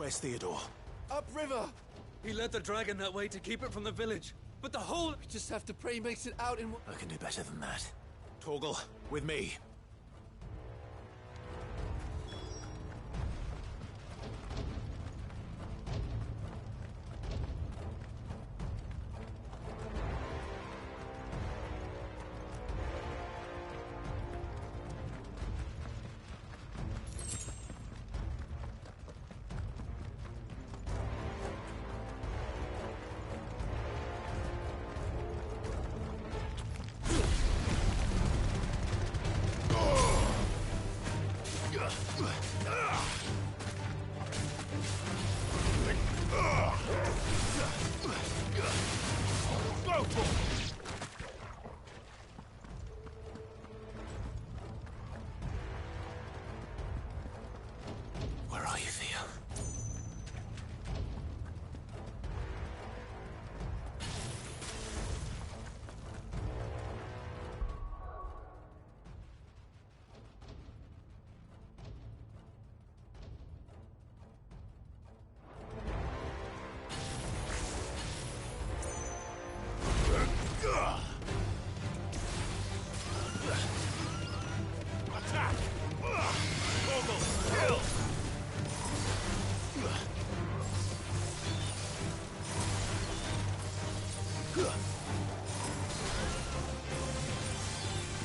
Where's Theodore? Upriver! He led the dragon that way to keep it from the village. But the whole... We just have to pray he makes it out in... I can do better than that. Torgal, with me. Where are you, Theo? Attack! Torgal, kill!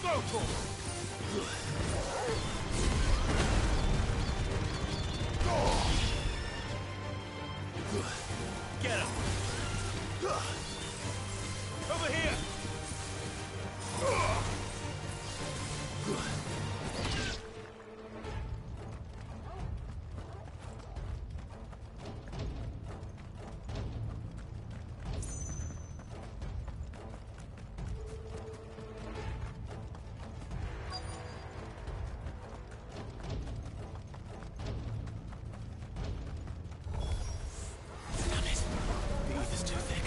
Go, Torgal! Get him! Over here! Damn it! The ether's too thick.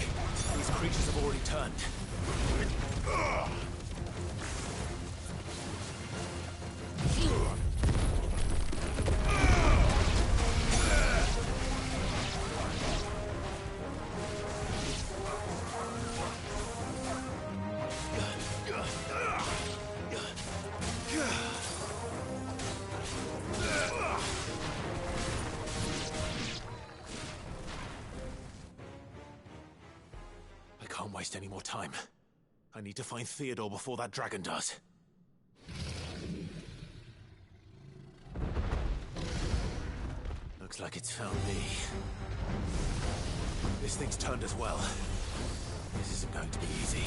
These creatures have already turned. I can't waste any more time. I need to find Theodore before that dragon does. Looks like it's found me. This thing's turned as well. This isn't going to be easy.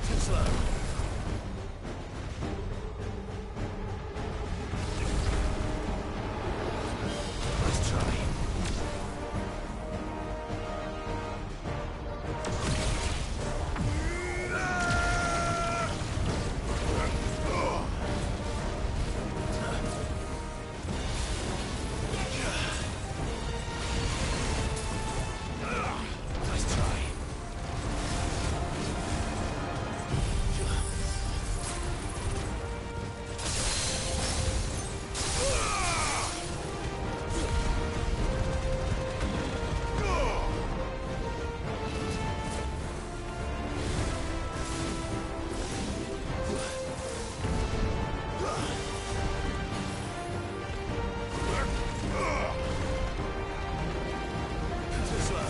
Too slow. Nice try. Nice try. Too slow.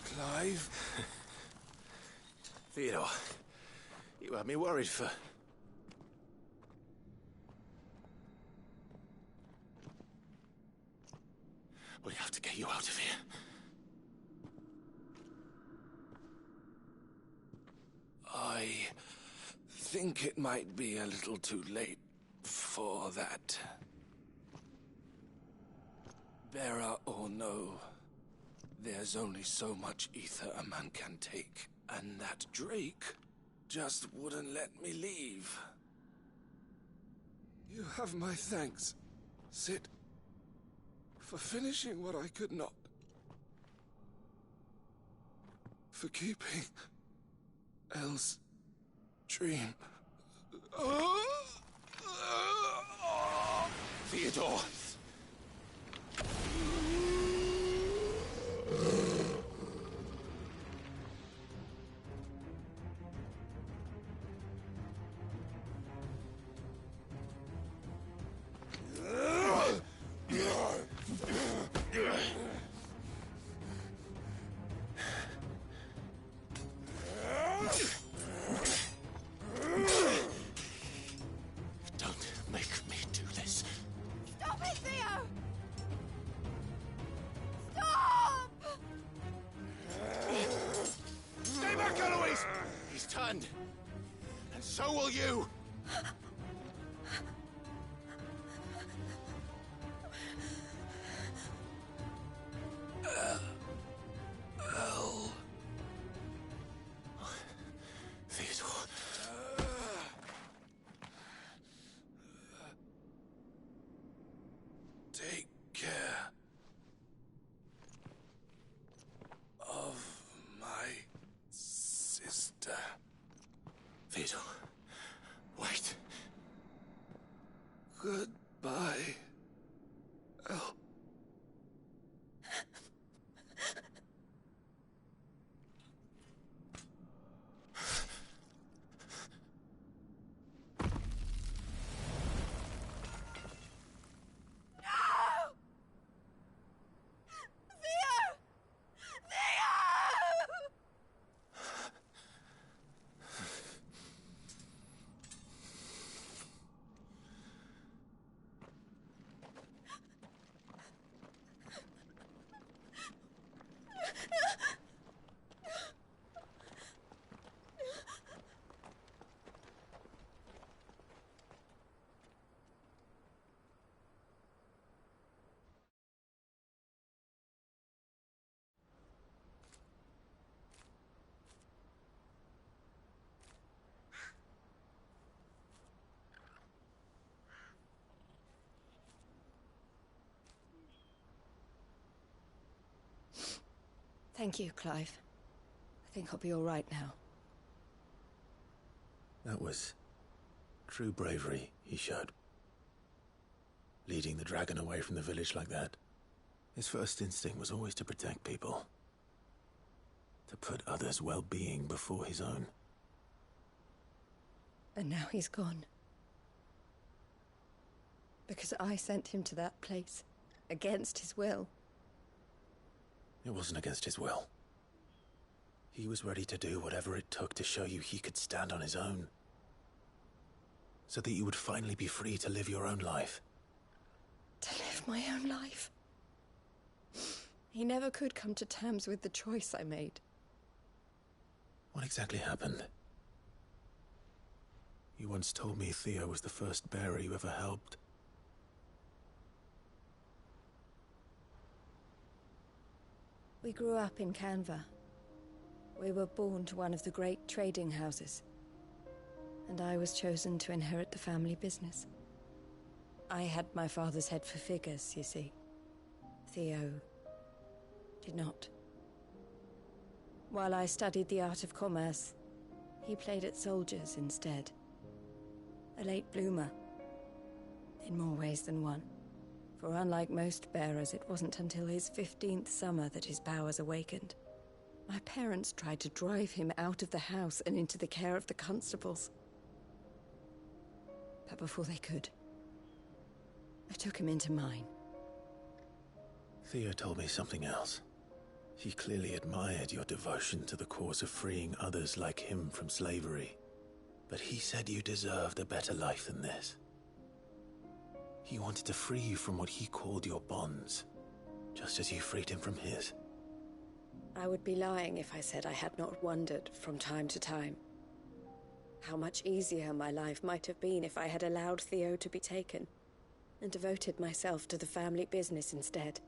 Clive? Theodore, you had me worried for... We have to get you out of here. I think it might be a little too late for that. Bearer or no, there's only so much ether a man can take, and that Drake just wouldn't let me leave. You have my thanks, Sid, for finishing what I could not. For keeping Elle's dream. Theodore! Don't make me do this. Stop it, Theo! Stop! Stay back, Eloise! He's turned. And so will you! Theodore. Take care of my sister. Theodore. Wait. Goodbye, Elle. Thank you, Clive. I think I'll be all right now. That was true bravery he showed. Leading the dragon away from the village like that. His first instinct was always to protect people. To put others' well-being before his own. And now he's gone. Because I sent him to that place, against his will. It wasn't against his will. He was ready to do whatever it took to show you he could stand on his own. So that you would finally be free to live your own life. To live my own life? He never could come to terms with the choice I made. What exactly happened? You once told me Theo was the first bearer you ever helped. We grew up in Canva. We were born to one of the great trading houses. And I was chosen to inherit the family business. I had my father's head for figures, you see. Theo did not. While I studied the art of commerce, he played at soldiers instead. A late bloomer, in more ways than one. For unlike most bearers, it wasn't until his 15th summer that his powers awakened. My parents tried to drive him out of the house and into the care of the constables. But before they could, I took him into mine. Theo told me something else. He clearly admired your devotion to the cause of freeing others like him from slavery. But he said you deserved a better life than this. He wanted to free you from what he called your bonds, just as you freed him from his. I would be lying if I said I had not wondered from time to time how much easier my life might have been if I had allowed Theo to be taken and devoted myself to the family business instead.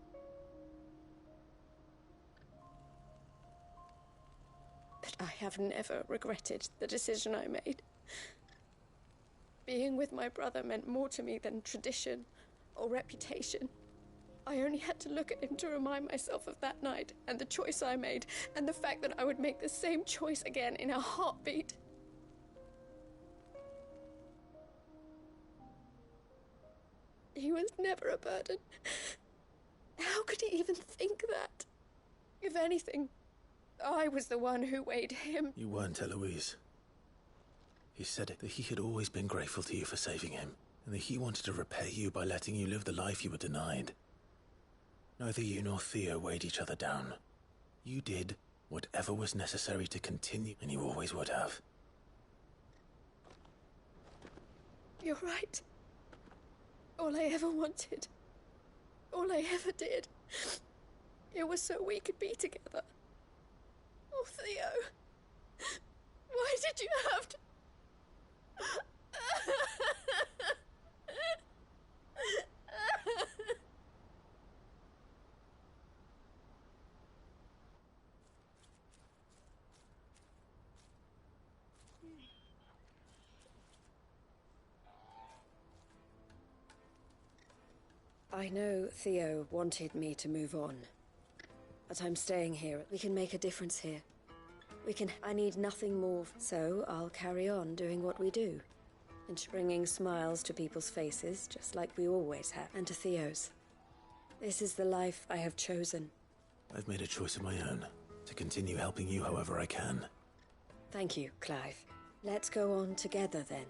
But I have never regretted the decision I made. Being with my brother meant more to me than tradition or reputation. I only had to look at him to remind myself of that night and the choice I made and the fact that I would make the same choice again in a heartbeat. He was never a burden. How could he even think that? If anything, I was the one who weighed him. You weren't, Eloise. He said that he had always been grateful to you for saving him, and that he wanted to repay you by letting you live the life you were denied. Neither you nor Theo weighed each other down. You did whatever was necessary to continue, and you always would have. You're right. All I ever wanted, all I ever did, it was so we could be together. Oh, Theo, why did you have to... I know Theo wanted me to move on, but I'm staying here. We can make a difference here. I need nothing more, so I'll carry on doing what we do. And bringing smiles to people's faces, just like we always have, and to Theo's. This is the life I have chosen. I've made a choice of my own, to continue helping you however I can. Thank you, Clive. Let's go on together, then.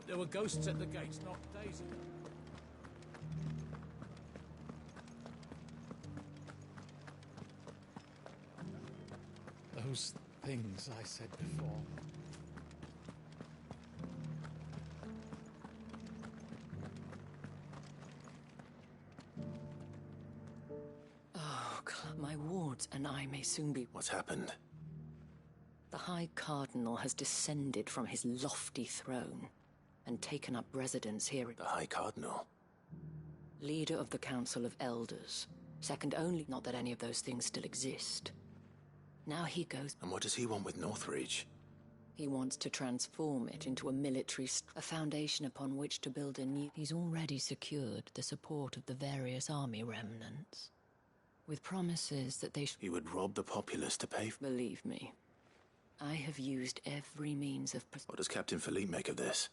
There were ghosts at the gates not days ago. Those things I said before. Oh, my wards and I may soon be... What's happened? The High Cardinal has descended from his lofty throne and taken up residence here. The High Cardinal? Leader of the Council of Elders. Second only, not that any of those things still exist. Now he goes... And what does he want with Northreach? He wants to transform it into a military... a foundation upon which to build a new... He's already secured the support of the various army remnants, with promises that they... He would rob the populace to pay... Believe me, I have used every means of... What does Captain Philippe make of this?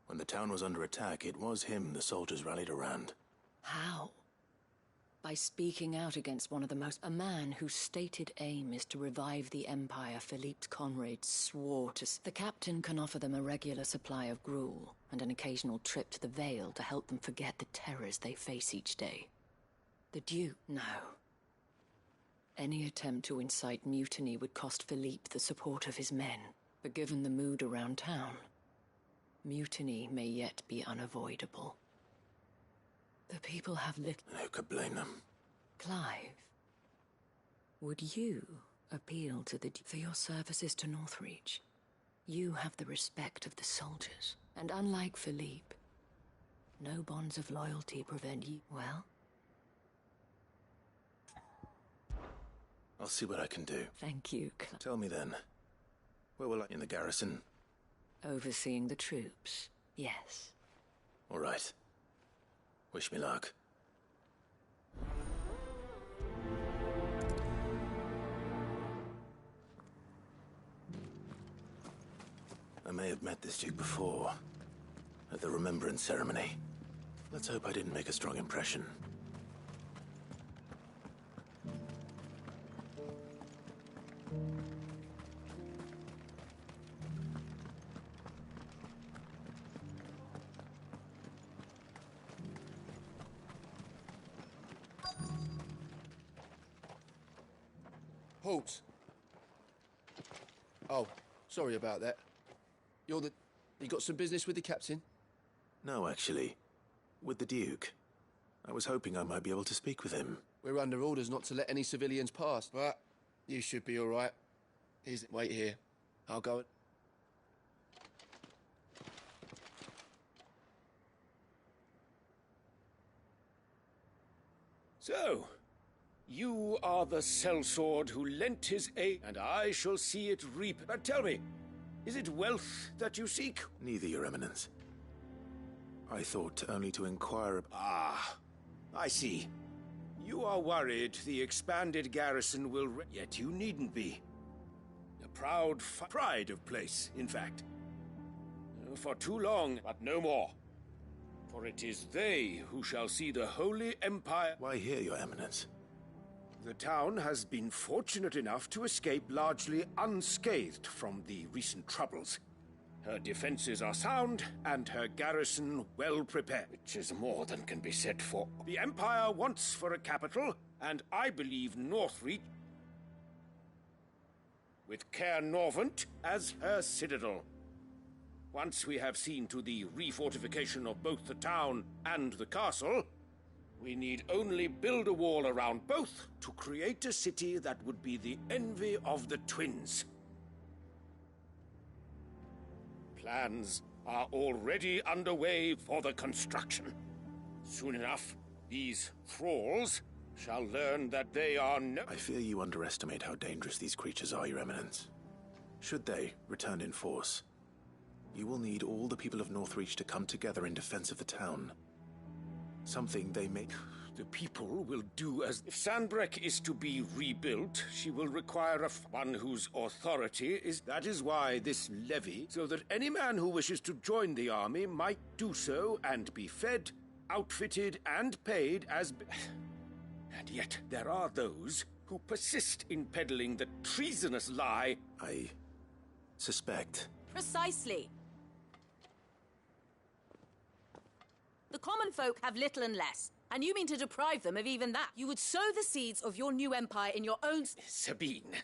When the town was under attack, it was him the soldiers rallied around. How? By speaking out against one of the most... A man whose stated aim is to revive the Empire Philippe's comrades swore to... The captain can offer them a regular supply of gruel, and an occasional trip to the Vale to help them forget the terrors they face each day. The Duke? No. Any attempt to incite mutiny would cost Philippe the support of his men. But given the mood around town, mutiny may yet be unavoidable. The people have little... Who could blame them? Clive, would you appeal to the... For your services to Northreach? You have the respect of the soldiers, and unlike Philippe, no bonds of loyalty prevent you... Well? I'll see what I can do. Thank you, Tell me then, where will I... In the garrison? Overseeing the troops, yes. All right. Wish me luck. I may have met this Duke before, at the Remembrance Ceremony. Let's hope I didn't make a strong impression. Halt. Oh, sorry about that. You got some business with the captain? No, actually. With the Duke. I was hoping I might be able to speak with him. We're under orders not to let any civilians pass, but you should be all right. Wait here. I'll go... So, you are the sellsword who lent his aid, and I shall see it reap. But tell me, is it wealth that you seek? Neither, Your Eminence. I thought only to inquire... Ah, I see. You are worried the expanded garrison will... Yet you needn't be. A proud pride of place, in fact. For too long, but no more. For it is they who shall see the Holy Empire... Why here, Your Eminence? The town has been fortunate enough to escape largely unscathed from the recent troubles. Her defenses are sound, and her garrison well prepared, which is more than can be said for... The Empire wants for a capital, and I believe Northreach, with Caer Norvent as her citadel. Once we have seen to the refortification of both the town and the castle, we need only build a wall around both to create a city that would be the envy of the twins. Plans are already underway for the construction. Soon enough, these thralls shall learn that they are no... I fear you underestimate how dangerous these creatures are, Your Eminence. Should they return in force, you will need all the people of Northreach to come together in defense of the town. Something they may... The people will do as... If Sandbreck is to be rebuilt, she will require one whose authority is... That is why this levy, so that any man who wishes to join the army might do so and be fed, outfitted, and paid as... And yet there are those who persist in peddling the treasonous lie... I suspect. Precisely. The common folk have little and less, and you mean to deprive them of even that. You would sow the seeds of your new empire in your own... Sabine,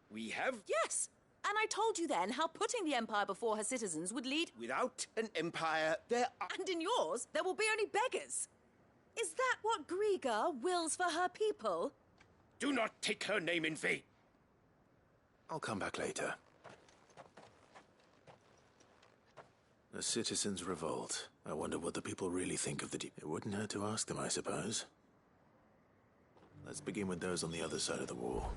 we have... Yes, and I told you then how putting the empire before her citizens would lead... Without an empire, there are... And in yours, there will be only beggars. Is that what Griga wills for her people? Do not take her name in vain. I'll come back later. A citizen's revolt. I wonder what the people really think of the Duke. It wouldn't hurt to ask them, I suppose. Let's begin with those on the other side of the wall.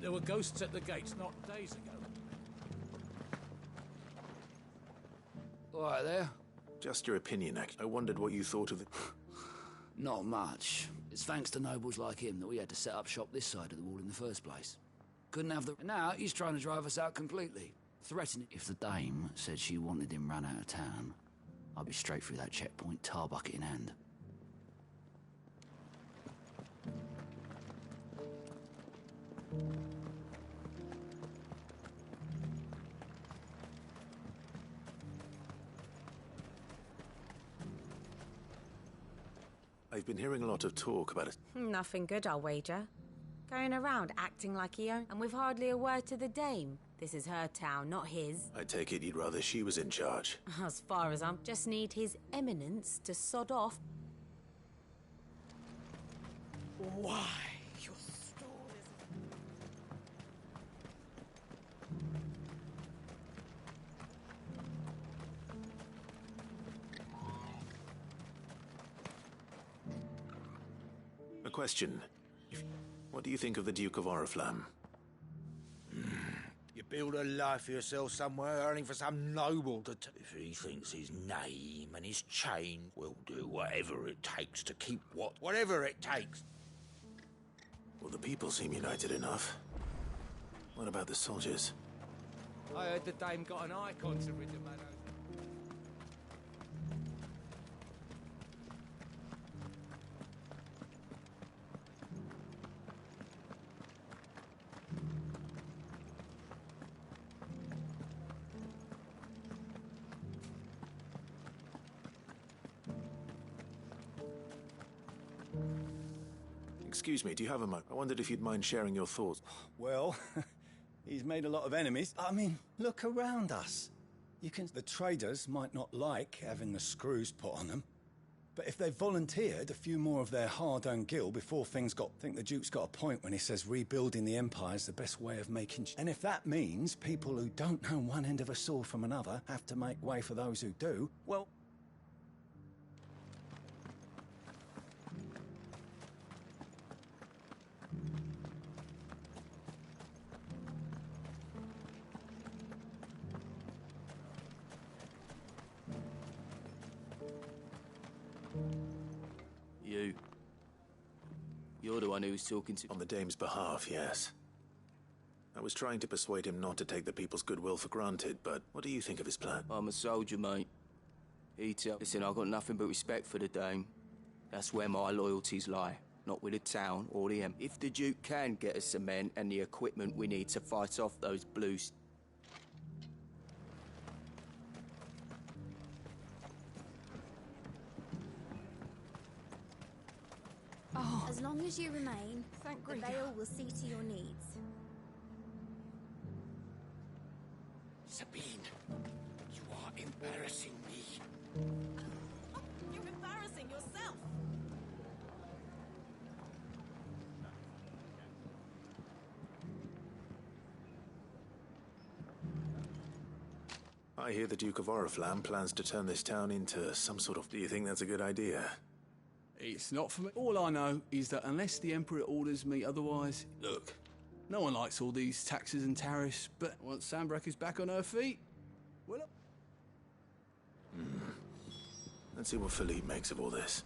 There were ghosts at the gates not days ago. All right there. Just your opinion, Act. I wondered what you thought of it. Not much. It's thanks to nobles like him that we had to set up shop this side of the wall in the first place. Couldn't have the... Now he's trying to drive us out completely. Threatening... If the dame said she wanted him run out of town, I'd be straight through that checkpoint, tar bucket in hand. I've been hearing a lot of talk about it. Nothing good, I'll wager. Going around acting like he owned, and with hardly a word to the dame. This is her town, not his. I take it you'd rather she was in charge. As far as I'm... Just need his eminence to sod off. Why? Your stories... A question. What do you think of the Duke of Oriflamme? You build a life for yourself somewhere, earning for some noble to... If he thinks his name and his chain will do whatever it takes to keep whatever it takes. Well, the people seem united enough. What about the soldiers? I heard the dame got an icon to rid the man over. Excuse me, do you have a moment? I wondered if you'd mind sharing your thoughts. Well, he's made a lot of enemies. I mean, look around us. The traders might not like having the screws put on them, but if they volunteered a few more of their hard-earned gil before things got... I think the Duke's got a point when he says rebuilding the Empire is the best way of making... And if that means people who don't know one end of a sword from another have to make way for those who do, well... You're the one who was talking to... On the dame's behalf, yes. I was trying to persuade him not to take the people's goodwill for granted, but what do you think of his plan? I'm a soldier, mate. Listen, I've got nothing but respect for the dame. That's where my loyalties lie, not with the town or the Empire. If the Duke can get us the men and the equipment we need to fight off those blues... As long as you remain, the Vale will see to your needs. Sabine, you are embarrassing me. You're embarrassing yourself. I hear the Duke of Oriflamme plans to turn this town into some sort of... Do you think that's a good idea? It's not for me. All I know is that unless the Emperor orders me otherwise... Look, no one likes all these taxes and tariffs, but once Sandbreck is back on her feet... Well... Let's see what Philippe makes of all this.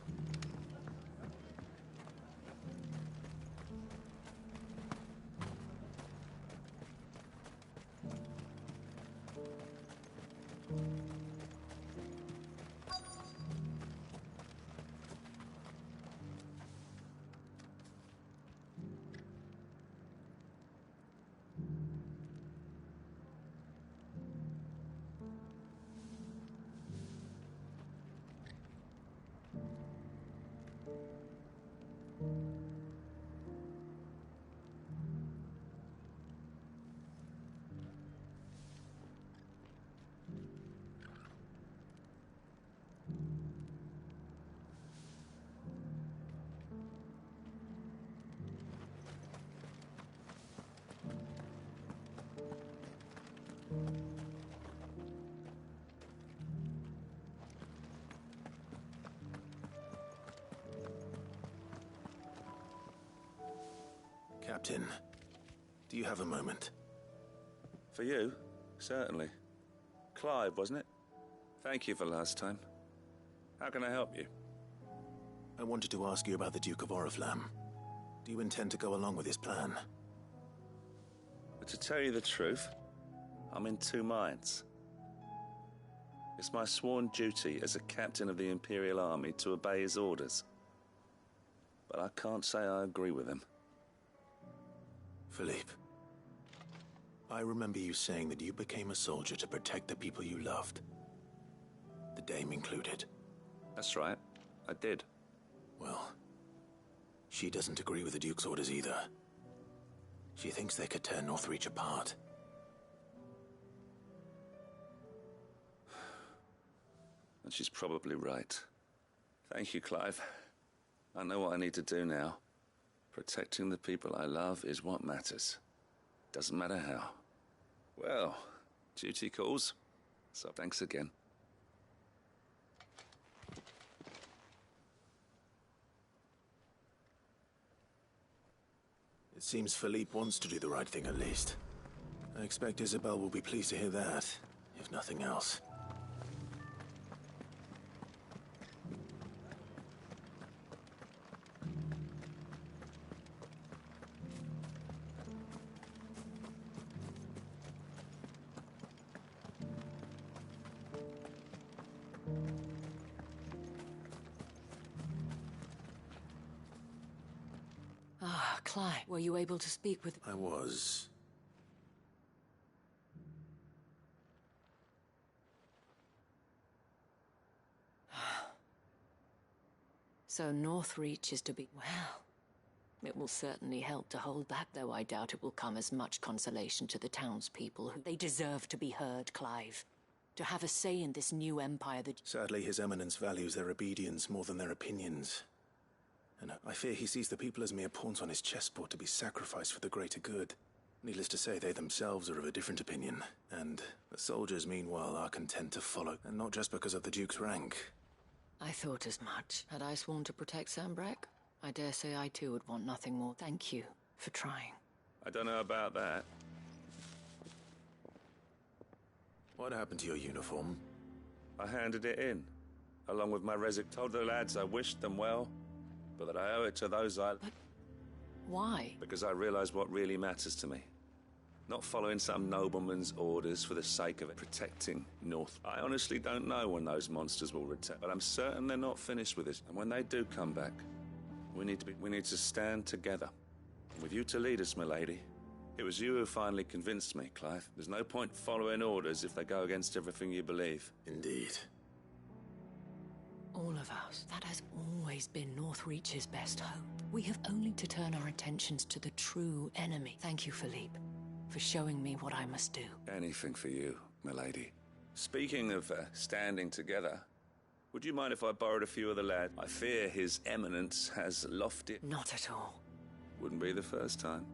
Captain, do you have a moment? For you? Certainly. Clive, wasn't it? Thank you for last time. How can I help you? I wanted to ask you about the Duke of Oriflamme. Do you intend to go along with his plan? But to tell you the truth, I'm in two minds. It's my sworn duty as a captain of the Imperial Army to obey his orders. But I can't say I agree with him. Philippe, I remember you saying that you became a soldier to protect the people you loved. The Dame included. That's right, I did. Well, she doesn't agree with the Duke's orders either. She thinks they could tear Northreach apart. And she's probably right. Thank you, Clive. I know what I need to do now. Protecting the people I love is what matters. Doesn't matter how. Well, duty calls. So thanks again. It seems Philippe wants to do the right thing at least. I expect Isabel will be pleased to hear that, if nothing else. Ah, Clive, were you able to speak with... I was. So Northreach is to be... Well, it will certainly help to hold back, though I doubt it will come as much consolation to the townspeople who... They deserve to be heard, Clive. To have a say in this new empire that... Sadly, His Eminence values their obedience more than their opinions. And I fear he sees the people as mere pawns on his chessboard to be sacrificed for the greater good. Needless to say, they themselves are of a different opinion. And the soldiers, meanwhile, are content to follow. And not just because of the Duke's rank. I thought as much. Had I sworn to protect Sanbreque, I dare say I too would want nothing more. Thank you for trying. I don't know about that. What happened to your uniform? I handed it in, along with my resignation. Told the lads I wished them well, but that I owe it to those I... But why? Because I realize what really matters to me. Not following some nobleman's orders for the sake of it. Protecting North. I honestly don't know when those monsters will return, but I'm certain they're not finished with this. And when they do come back, we need to stand together. With you to lead us, milady. It was you who finally convinced me, Clive. There's no point following orders if they go against everything you believe. Indeed. All of us. That has always been Northreach's best hope. We have only to turn our attentions to the true enemy. Thank you, Philippe, for showing me what I must do. Anything for you, milady. Speaking of standing together, would you mind if I borrowed a few of the lads? I fear His Eminence has lofty... Not at all. Wouldn't be the first time.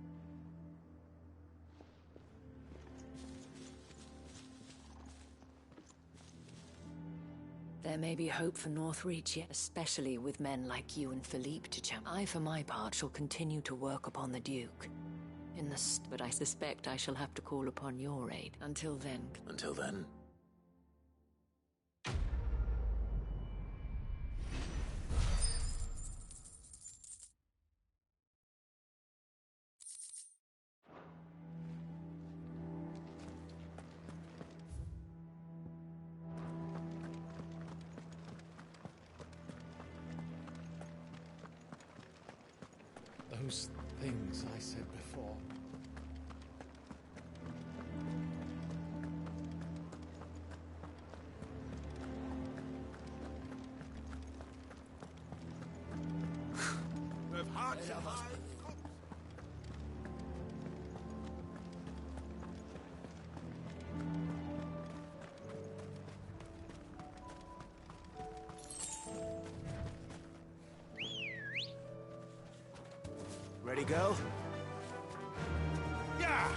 There may be hope for Northreach yet, especially with men like you and Philippe to champion. I, for my part, shall continue to work upon the Duke. But I suspect I shall have to call upon your aid. Until then... Until then? Those things I said before. They've had to Ready, girl? Yeah!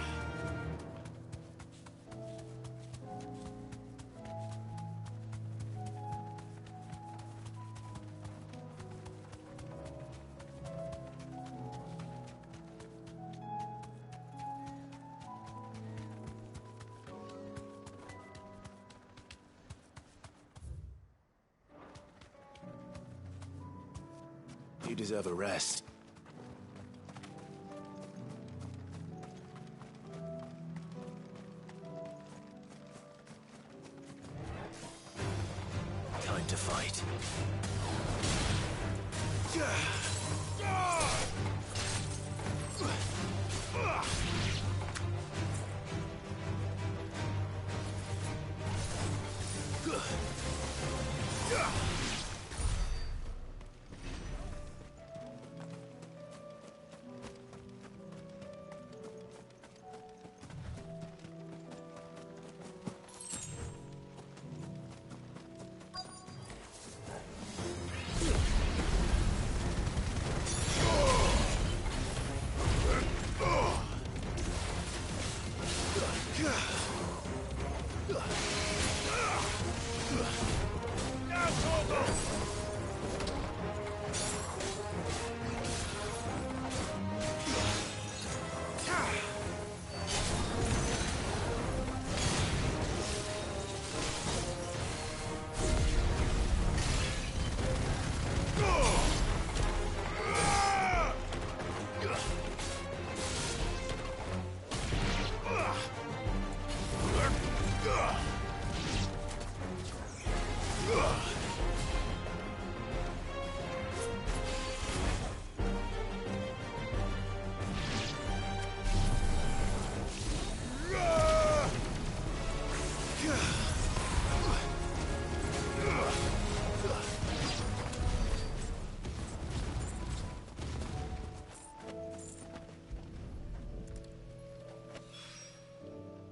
You deserve a rest. Time to fight.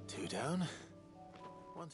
Two down. One.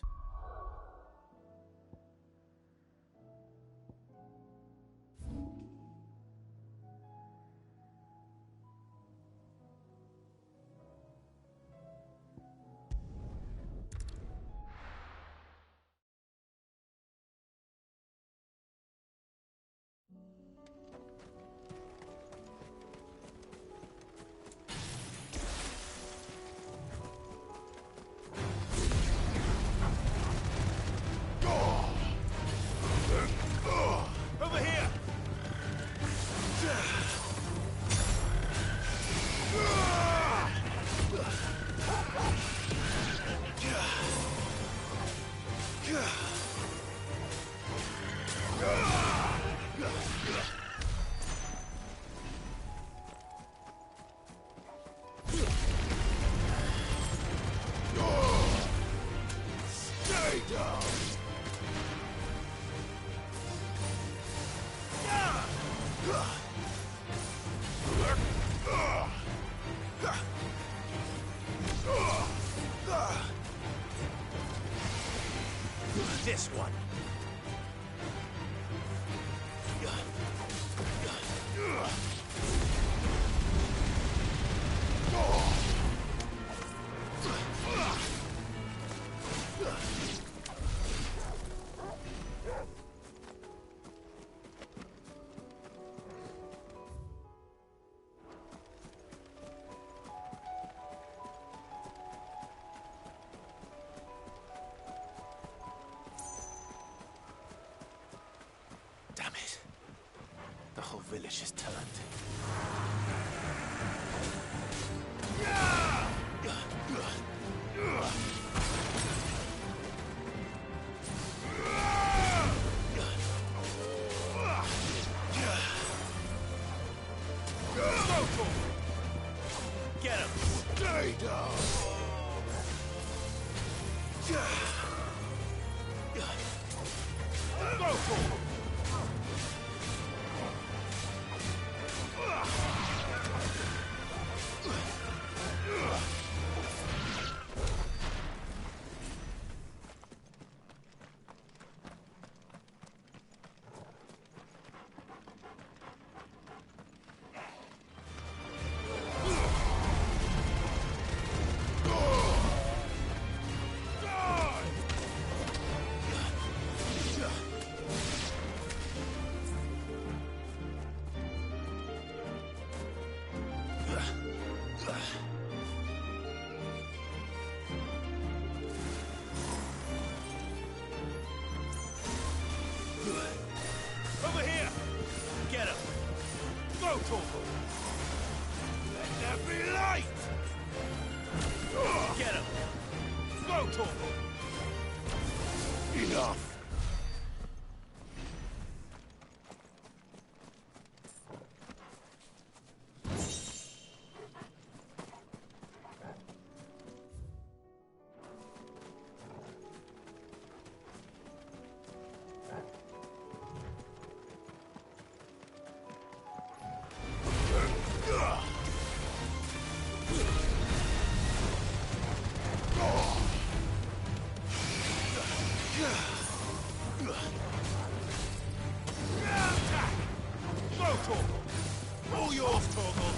This one. Damn it. The whole village is turned. Get him! Stay down! Go for him! Go, Torgal! All yours, Torgal!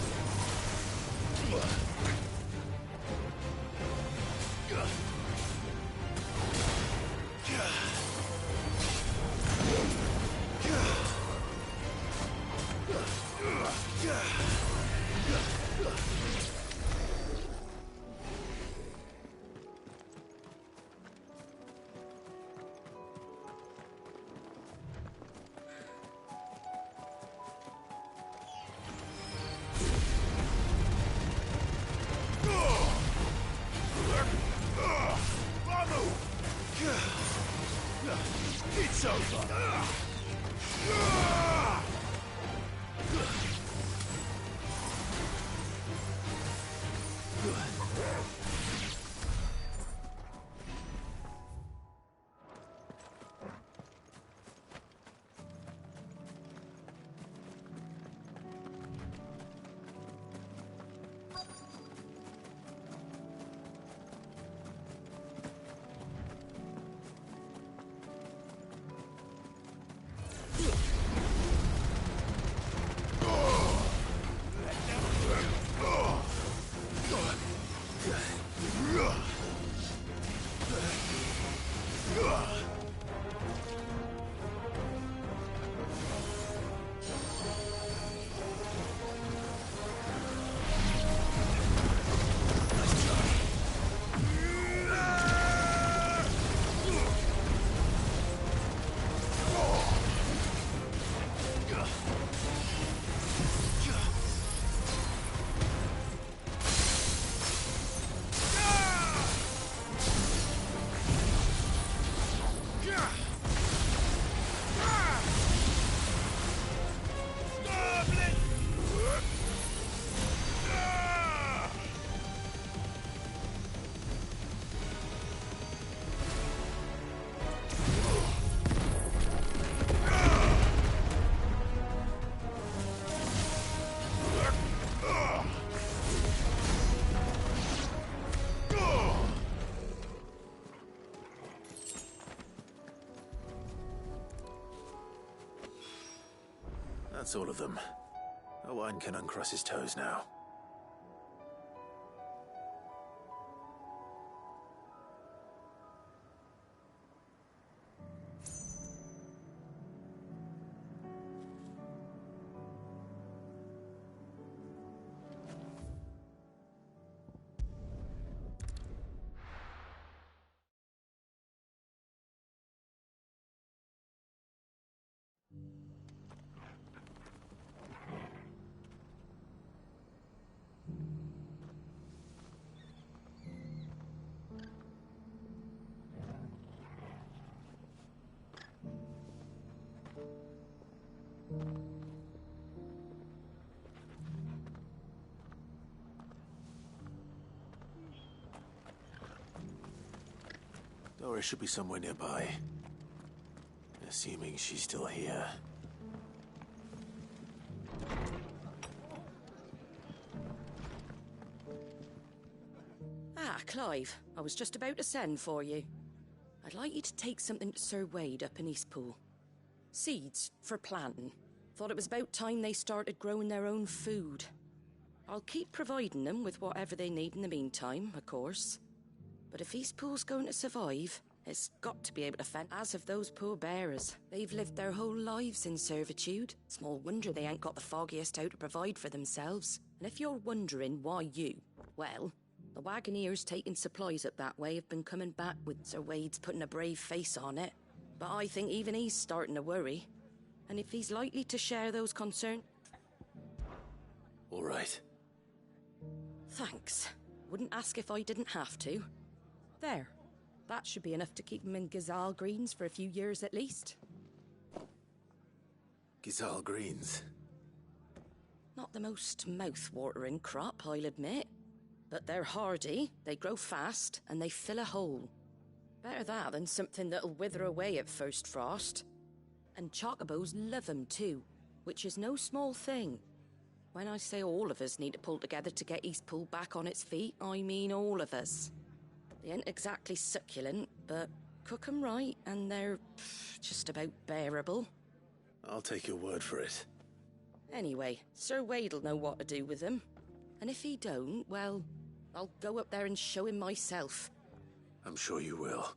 It's over! That's all of them. Owain can uncross his toes now. Dora should be somewhere nearby. Assuming she's still here. Ah, Clive. I was just about to send for you. I'd like you to take something to Sir Wade up in Eastpool. Seeds for planting. Thought it was about time they started growing their own food. I'll keep providing them with whatever they need in the meantime, of course. But if Eastpool's going to survive, it's got to be able to fend, as have those poor bearers. They've lived their whole lives in servitude. Small wonder they ain't got the foggiest how to provide for themselves. And if you're wondering why you, well, the Wagoneers taking supplies up that way have been coming back with Sir Wade's putting a brave face on it. But I think even he's starting to worry. And if he's likely to share those concerns... All right. Thanks. Wouldn't ask if I didn't have to. There. That should be enough to keep him in Gazal Greens for a few years at least. Gazal Greens? Not the most mouth-watering crop, I'll admit. But they're hardy, they grow fast, and they fill a hole. Better that than something that'll wither away at first frost. And chocobos love 'em too, which is no small thing. When I say all of us need to pull together to get Eastpool back on its feet, I mean all of us. They ain't exactly succulent, but cook 'em right and they're just about bearable. I'll take your word for it. Anyway, Sir Wade'll know what to do with them. And if he don't, well, I'll go up there and show him myself. I'm sure you will.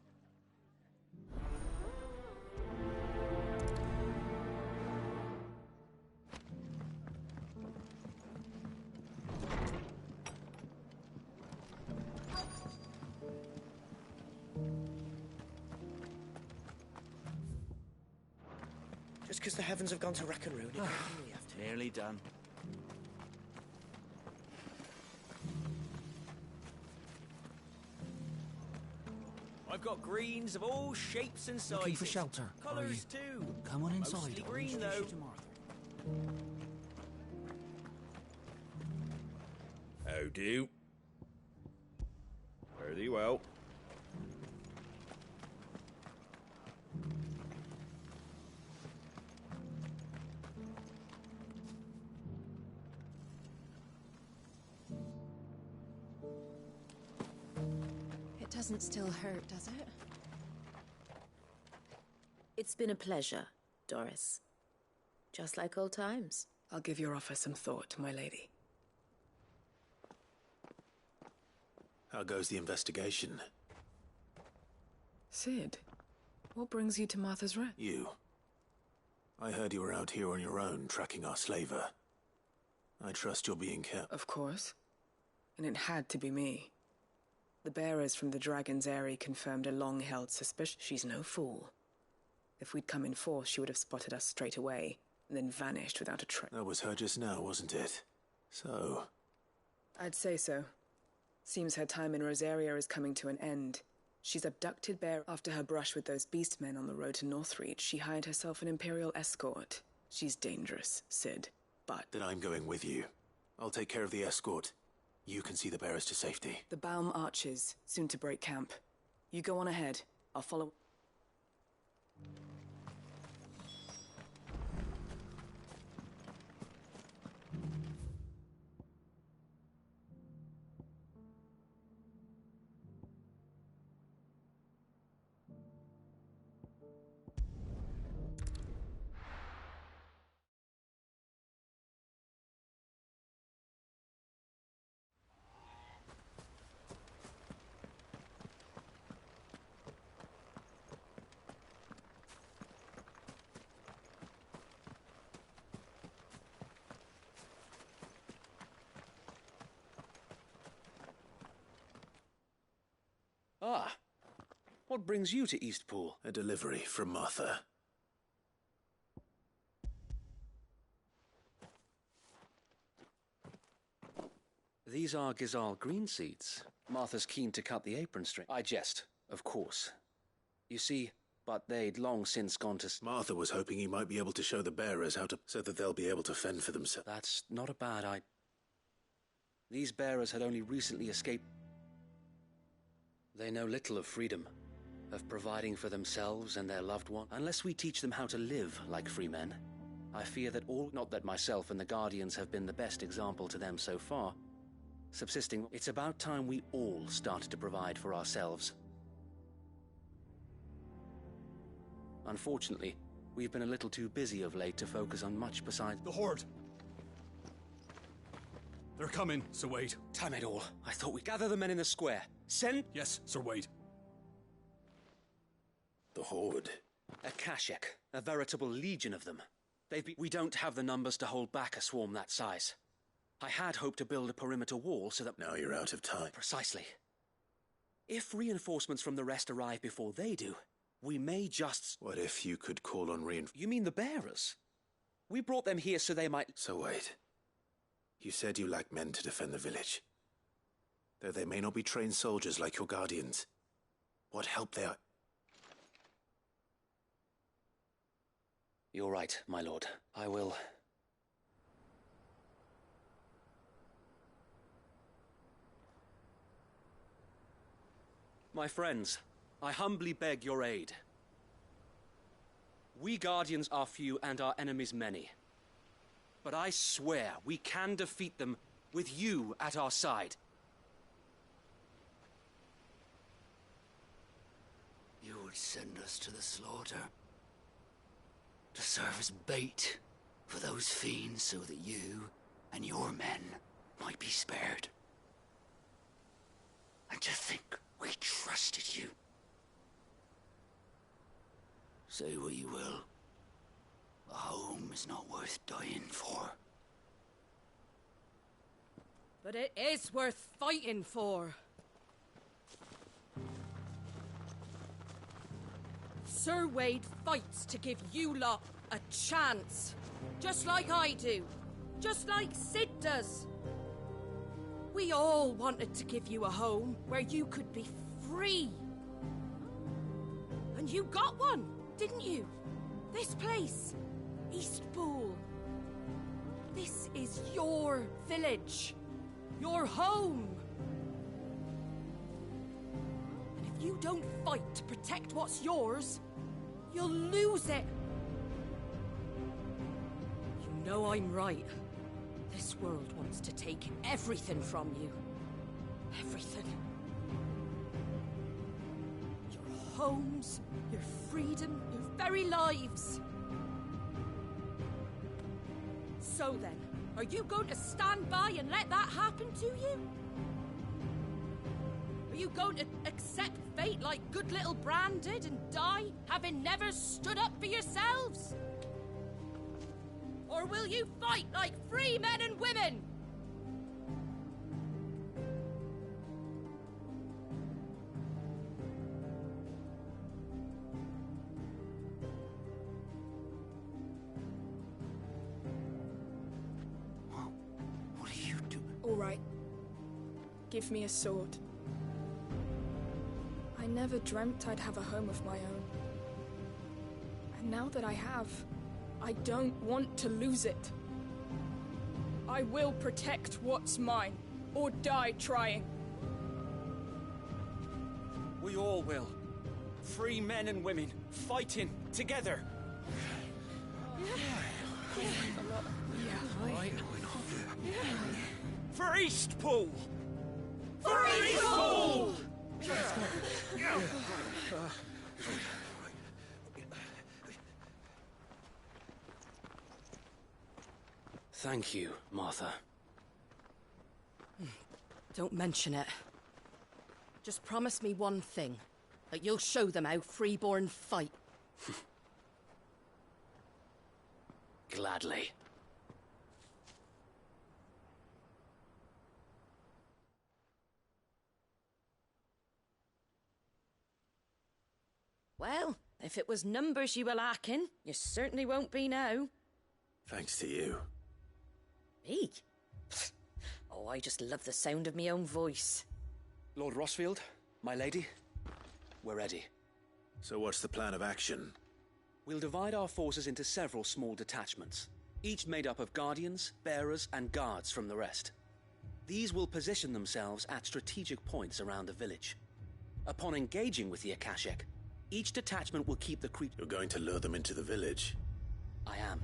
Just because the heavens have gone to Rackaroon, it doesn't mean we have to. Nearly done. I've got greens of all shapes and sizes. Looking for shelter, Colours too. Come on inside. Mostly I'll green introduce though. you to Martha. How do? Fare thee well. It doesn't still hurt, does it? It's been a pleasure, Doris. Just like old times. I'll give your offer some thought, my lady. How goes the investigation? Sid, what brings you to Martha's Rest? You. I heard you were out here on your own, tracking our slaver. I trust you're being kept. Of course. And it had to be me. The bearers from the Dragon's Eyrie confirmed a long-held suspicion. She's no fool. If we'd come in force, she would have spotted us straight away, and then vanished without a trace. That was her just now, wasn't it? So... I'd say so. Seems her time in Rosaria is coming to an end. She's abducted Bear after her brush with those beastmen on the road to Northreach. She hired herself an Imperial escort. She's dangerous, Sid, but... Then I'm going with you. I'll take care of the escort. You can see the bearers to safety. The Baum Archers, soon to break camp. You go on ahead. I'll follow... Ah, what brings you to Eastpool? A delivery from Martha. These are Gizal green seeds. Martha's keen to cut the apron string. I jest, of course. You see, but they'd long since gone to... Martha was hoping he might be able to show the bearers how to... so that they'll be able to fend for themselves. That's not a bad idea. These bearers had only recently escaped... They know little of freedom, of providing for themselves and their loved one. Unless we teach them how to live like free men, I fear that all... Not that myself and the Guardians have been the best example to them so far. Subsisting, it's about time we all started to provide for ourselves. Unfortunately, we've been a little too busy of late to focus on much besides... The Horde! They're coming, Sir Wade. Damn it all. I thought we'd gather the men in the square. Send... Yes, Sir Wade. The Horde? A Kashek. A veritable legion of them. We don't have the numbers to hold back a swarm that size. I had hoped to build a perimeter wall so that... Now you're out of time. Precisely. If reinforcements from the rest arrive before they do, we may just... What if you could call on You mean the bearers? We brought them here so they might... So wait. You said you lack men to defend the village. Though they may not be trained soldiers like your Guardians. What help they are... You're right, my lord. I will... My friends, I humbly beg your aid. We Guardians are few and our enemies many. But I swear we can defeat them with you at our side. You would send us to the slaughter. To serve as bait for those fiends so that you and your men might be spared. And to think we trusted you. Say what you will. A home is not worth dying for. But it is worth fighting for. Sir Wade fights to give you lot a chance. Just like I do. Just like Sid does. We all wanted to give you a home where you could be free. And you got one, didn't you? This place, Eastpool. This is your village. Your home. And if you don't fight to protect what's yours, you'll lose it. You know I'm right. This world wants to take everything from you. Everything. Your homes, your freedom, your very lives. So then, are you going to stand by and let that happen to you? Are you going to accept fate like good little Bran did and die, having never stood up for yourselves? Or will you fight like free men and women? What are you doing? All right. Give me a sword. I never dreamt I'd have a home of my own. And now that I have, I don't want to lose it. I will protect what's mine, or die trying. We all will. Free men and women, fighting together. For Eastpool! For Eastpool! Thank you, Martha. Don't mention it. Just promise me one thing. That you'll show them how freeborn fight. Gladly. Well, if it was numbers you were lacking, you certainly won't be now. Thanks to you. Me? Oh, I just love the sound of my own voice. Lord Rossfield, my lady, we're ready. So what's the plan of action? We'll divide our forces into several small detachments, each made up of guardians, bearers, and guards from the rest. These will position themselves at strategic points around the village. Upon engaging with the Akashic, each detachment will keep the creep... You're going to lure them into the village? I am.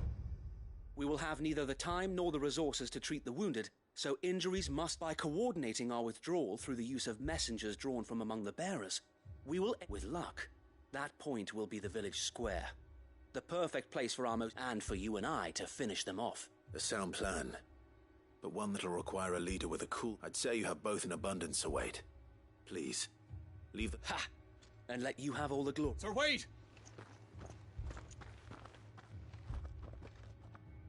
We will have neither the time nor the resources to treat the wounded, so injuries must, by coordinating our withdrawal through the use of messengers drawn from among the bearers, we will, with luck, that point will be the village square. The perfect place for our and for you and I to finish them off. A sound plan, but one that'll require a leader with a cool... I'd say you have both in abundance, Sir Wade. Please, leave the... Ha! And let you have all the glory. Sir Wade!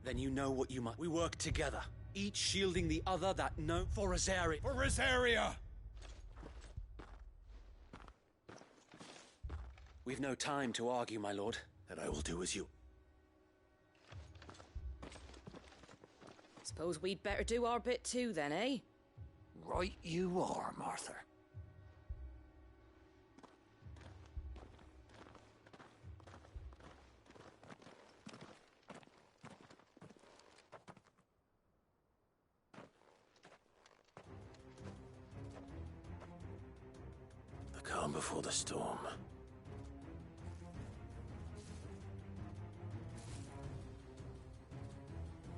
Then you know what you must. We work together, each shielding the other that no... For Rosaria! For Rosaria! We've no time to argue, my lord. Then I will do as you... Suppose we'd better do our bit too then, eh? Right you are, Martha. The calm before the storm.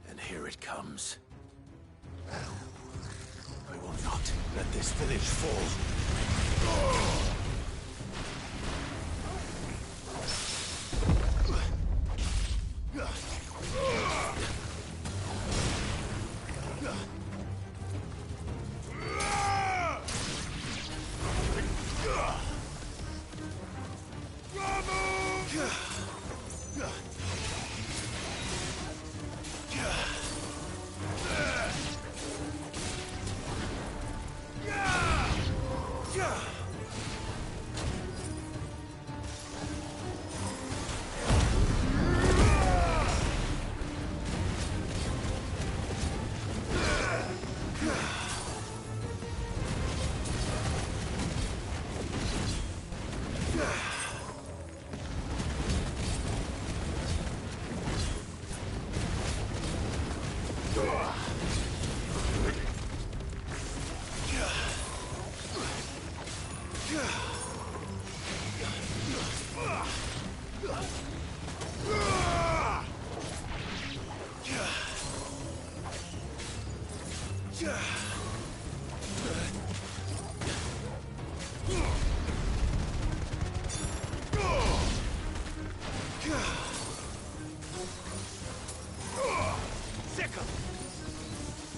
And here comes. I will not let this village fall.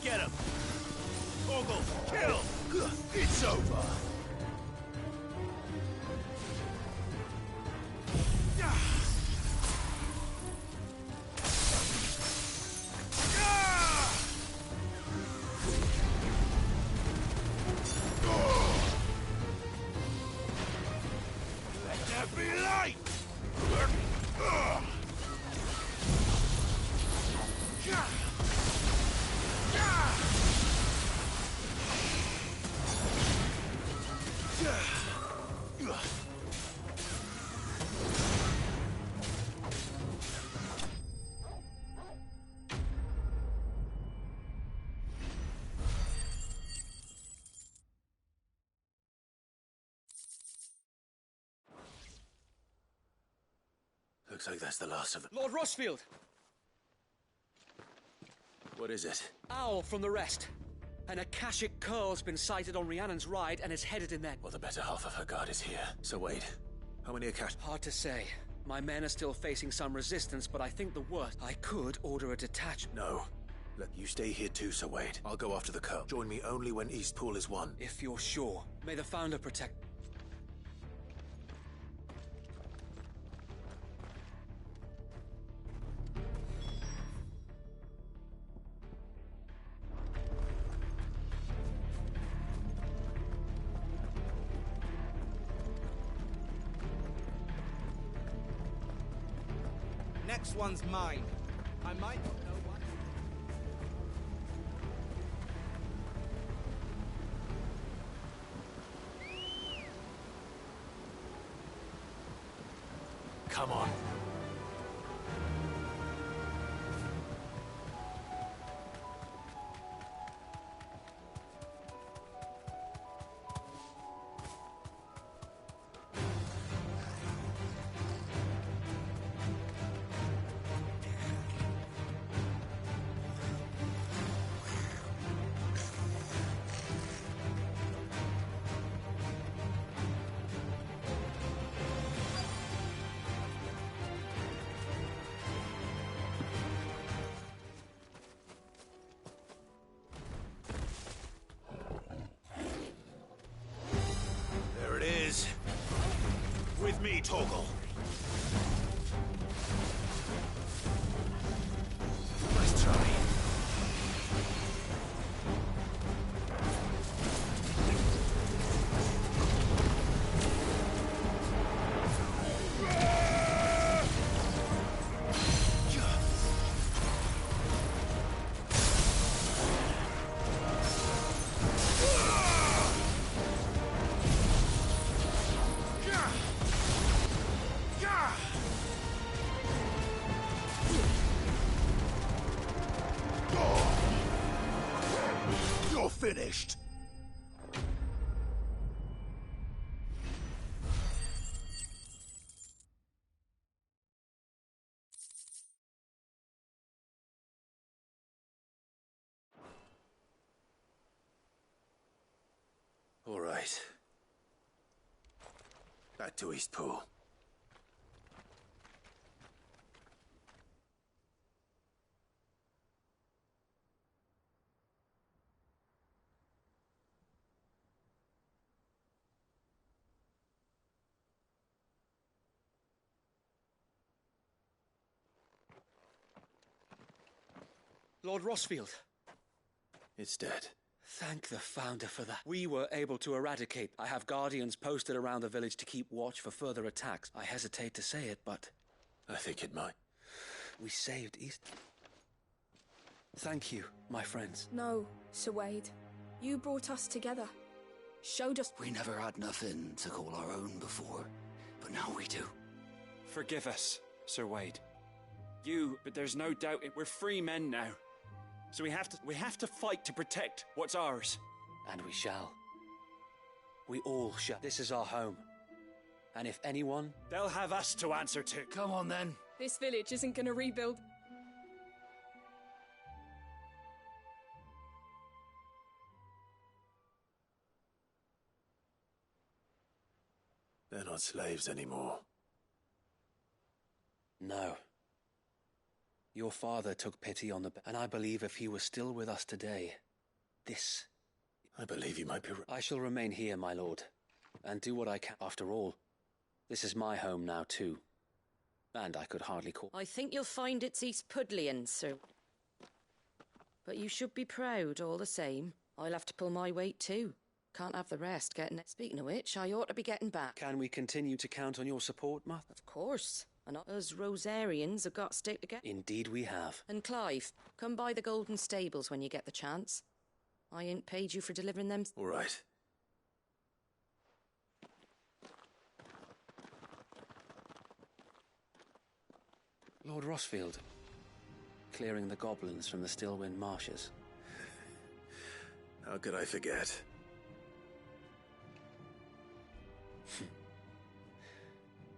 Get him! Ogle, kill! It's over! Let there be light! Looks like that's the last of them. Lord Rossfield! What is it? Owl from the rest. An Akashic curl's been sighted on Rhiannon's ride and is headed in there. Well, the better half of her guard is here. So wait, how many Akash? Hard to say. My men are still facing some resistance, but I think the worst. I could order a detachment. No. Look, you stay here too, Sir Wade. I'll go after the curl. Join me only when Eastpool is won. If you're sure. May the Founder protect... Next one's mine. I might not know what... Come on. With me, Torgal. Nice try. Finished. All right. Back to Eastpool. Lord Rossfield. It's dead. Thank the Founder for that. We were able to eradicate. I have guardians posted around the village to keep watch for further attacks. I hesitate to say it, but... I think it might. We saved East... Thank you, my friends. No, Sir Wade. You brought us together. Showed us... We never had nothing to call our own before, but now we do. Forgive us, Sir Wade. But there's no doubt we're free men now. So we have to fight to protect what's ours. And we shall. We all shall. This is our home. And if anyone... They'll have us to answer to. Come on, then. This village isn't gonna rebuild. They're not slaves anymore. No. Your father took pity on and I believe if he was still with us today, this... I believe you might be I shall remain here, my lord, and do what I can. After all, this is my home now, too. And I could hardly call... I think you'll find it's East Pudlian, sir. But you should be proud, all the same. I'll have to pull my weight, too. Can't have the rest getting it. Speaking of which, I ought to be getting back. Can we continue to count on your support, Martha? Of course. And us Rosarians have got to stick together. Indeed we have. And Clive, come by the Golden Stables when you get the chance. I ain't paid you for delivering them. All right. Lord Rossfield, clearing the goblins from the Stillwind marshes. How could I forget?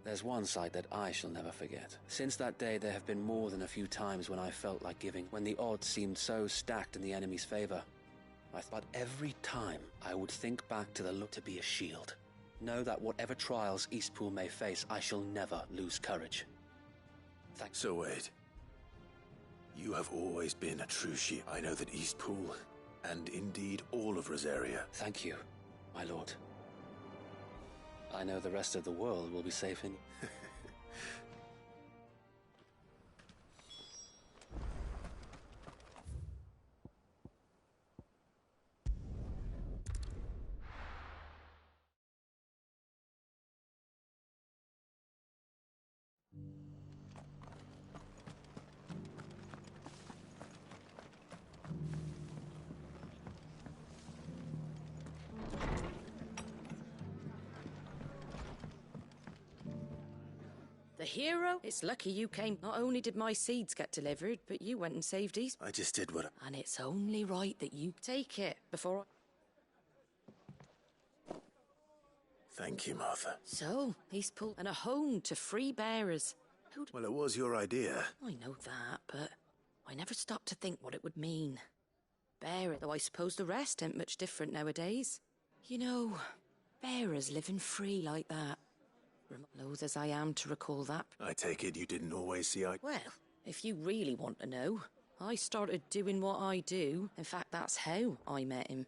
There's one sight that I shall never forget. Since that day, there have been more than a few times when I felt like giving, when the odds seemed so stacked in the enemy's favor. But every time, I would think back to the look to be a shield. Know that whatever trials Eastpool may face, I shall never lose courage. Thanks. So Wade, you have always been a true shield. I know that Eastpool, and indeed all of Rosaria... Thank you, my lord. I know the rest of the world will be safe in... The hero? It's lucky you came. Not only did my seeds get delivered, but you went and saved East. I just did what And it's only right that you take it before I... Thank you, Martha. So, Eastpool and a home to free bearers. Well, it was your idea. I know that, but I never stopped to think what it would mean. Bearer, though I suppose the rest ain't much different nowadays. You know, bearers living free like that. Loath as I am to recall that. I take it you didn't always see eye... Well, if you really want to know, I started doing what I do. In fact, that's how I met him.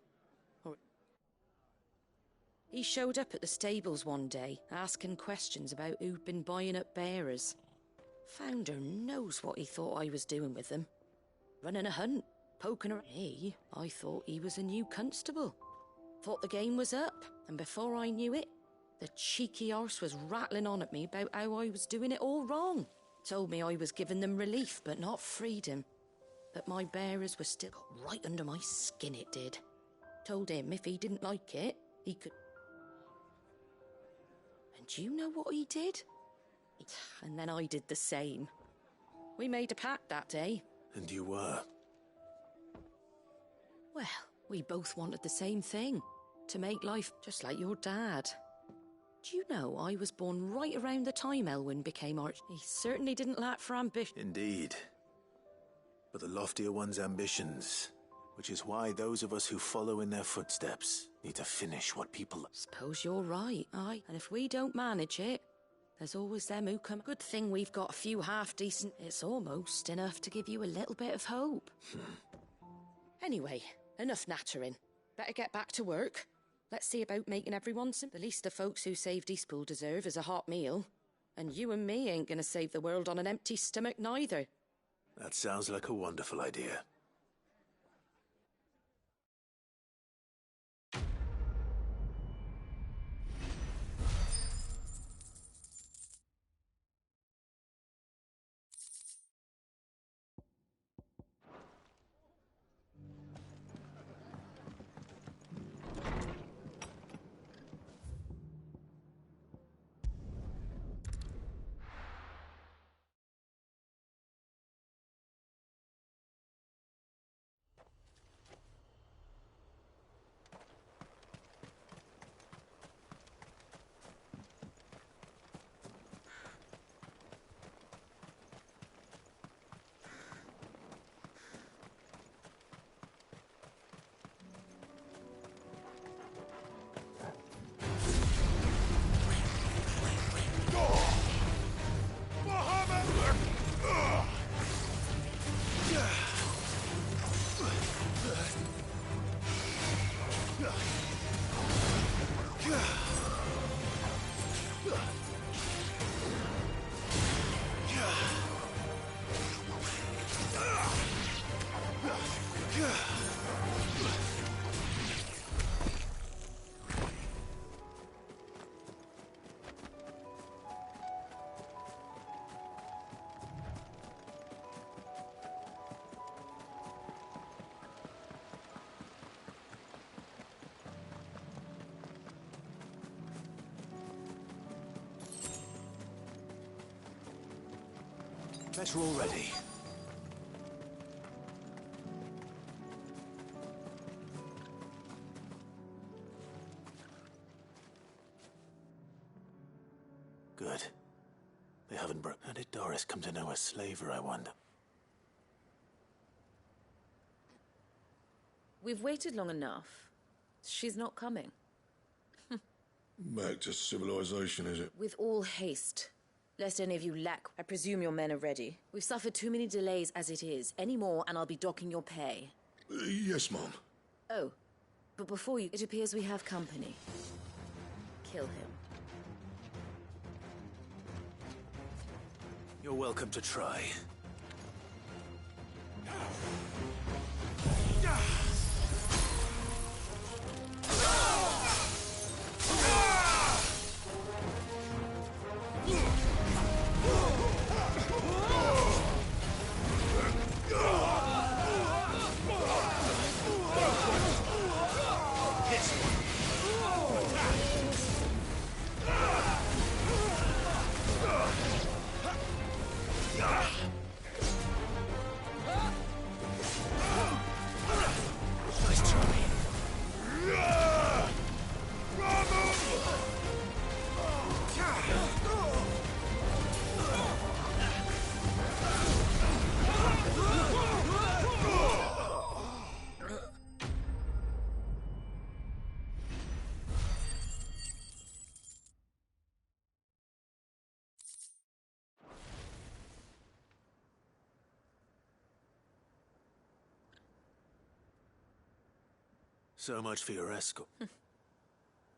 He showed up at the stables one day, asking questions about who'd been buying up bearers. Founder knows what he thought I was doing with them. Running a hunt, poking around. I thought he was a new constable. Thought the game was up, and before I knew it, the cheeky arse was rattling on at me about how I was doing it all wrong. Told me I was giving them relief, but not freedom. But my bearers were still got right under my skin, it did. Told him if he didn't like it, he could... And do you know what he did? And then I did the same. We made a pact that day. And you were? Well, we both wanted the same thing. To make life just like your dad. Do you know I was born right around the time Elwyn became arch... He certainly didn't lack for ambition. Indeed. But the loftier one's ambitions, Which is why those of us who follow in their footsteps need to finish what people... Suppose you're right, aye. And if we don't manage it, there's always them who come. Good thing we've got a few half-decent... It's almost enough to give you a little bit of hope. Anyway, enough nattering. Better get back to work. Let's see about making everyone some... The least the folks who saved Eastpool deserve is a hot meal. And you and me ain't gonna save the world on an empty stomach neither. That sounds like a wonderful idea. Better already. Good. They haven't broken. How did Doris come to know a slaver, I wonder? We've waited long enough. She's not coming. Back to civilization, is it? With all haste. Lest any of you lack, I presume your men are ready. We've suffered too many delays as it is. Any more, and I'll be docking your pay. Yes, Mom. Oh, but before you, it appears we have company. Kill him. You're welcome to try. So much for your escort.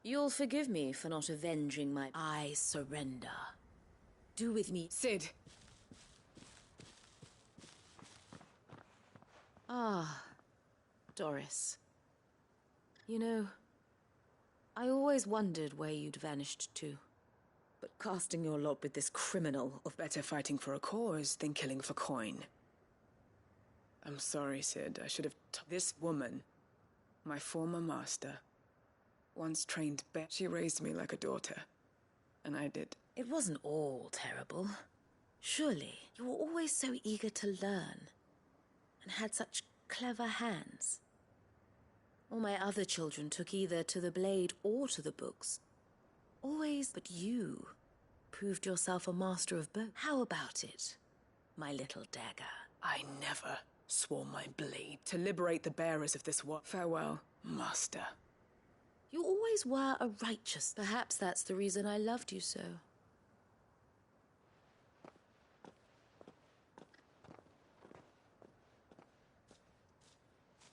You'll forgive me for not avenging my... I surrender. Do with me... Sid. Ah, Doris. You know, I always wondered where you'd vanished to. But casting your lot with this criminal of better fighting for a cause than killing for coin. I'm sorry, Sid. I should have... This woman, my former master, once trained Beth. She raised me like a daughter. And I did. It wasn't all terrible. Surely, you were always so eager to learn. And had such clever hands. All my other children took either to the blade or to the books. Always, but you proved yourself a master of both. How about it, my little dagger? I never swore my blade to liberate the bearers of this war. Farewell, master. You always were a righteous. Perhaps that's the reason I loved you so.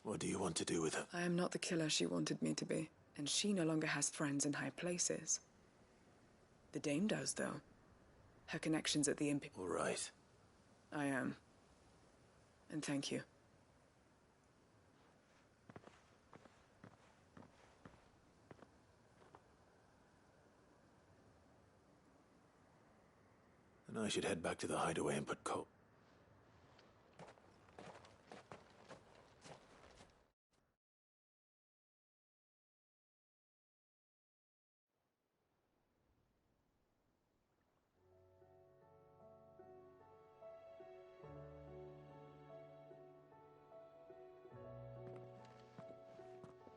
What do you want to do with her? I am not the killer she wanted me to be, and she no longer has friends in high places. The dame does, though. Her connections at the Imp... All right. I am. And thank you. And I should head back to the hideaway and put coal.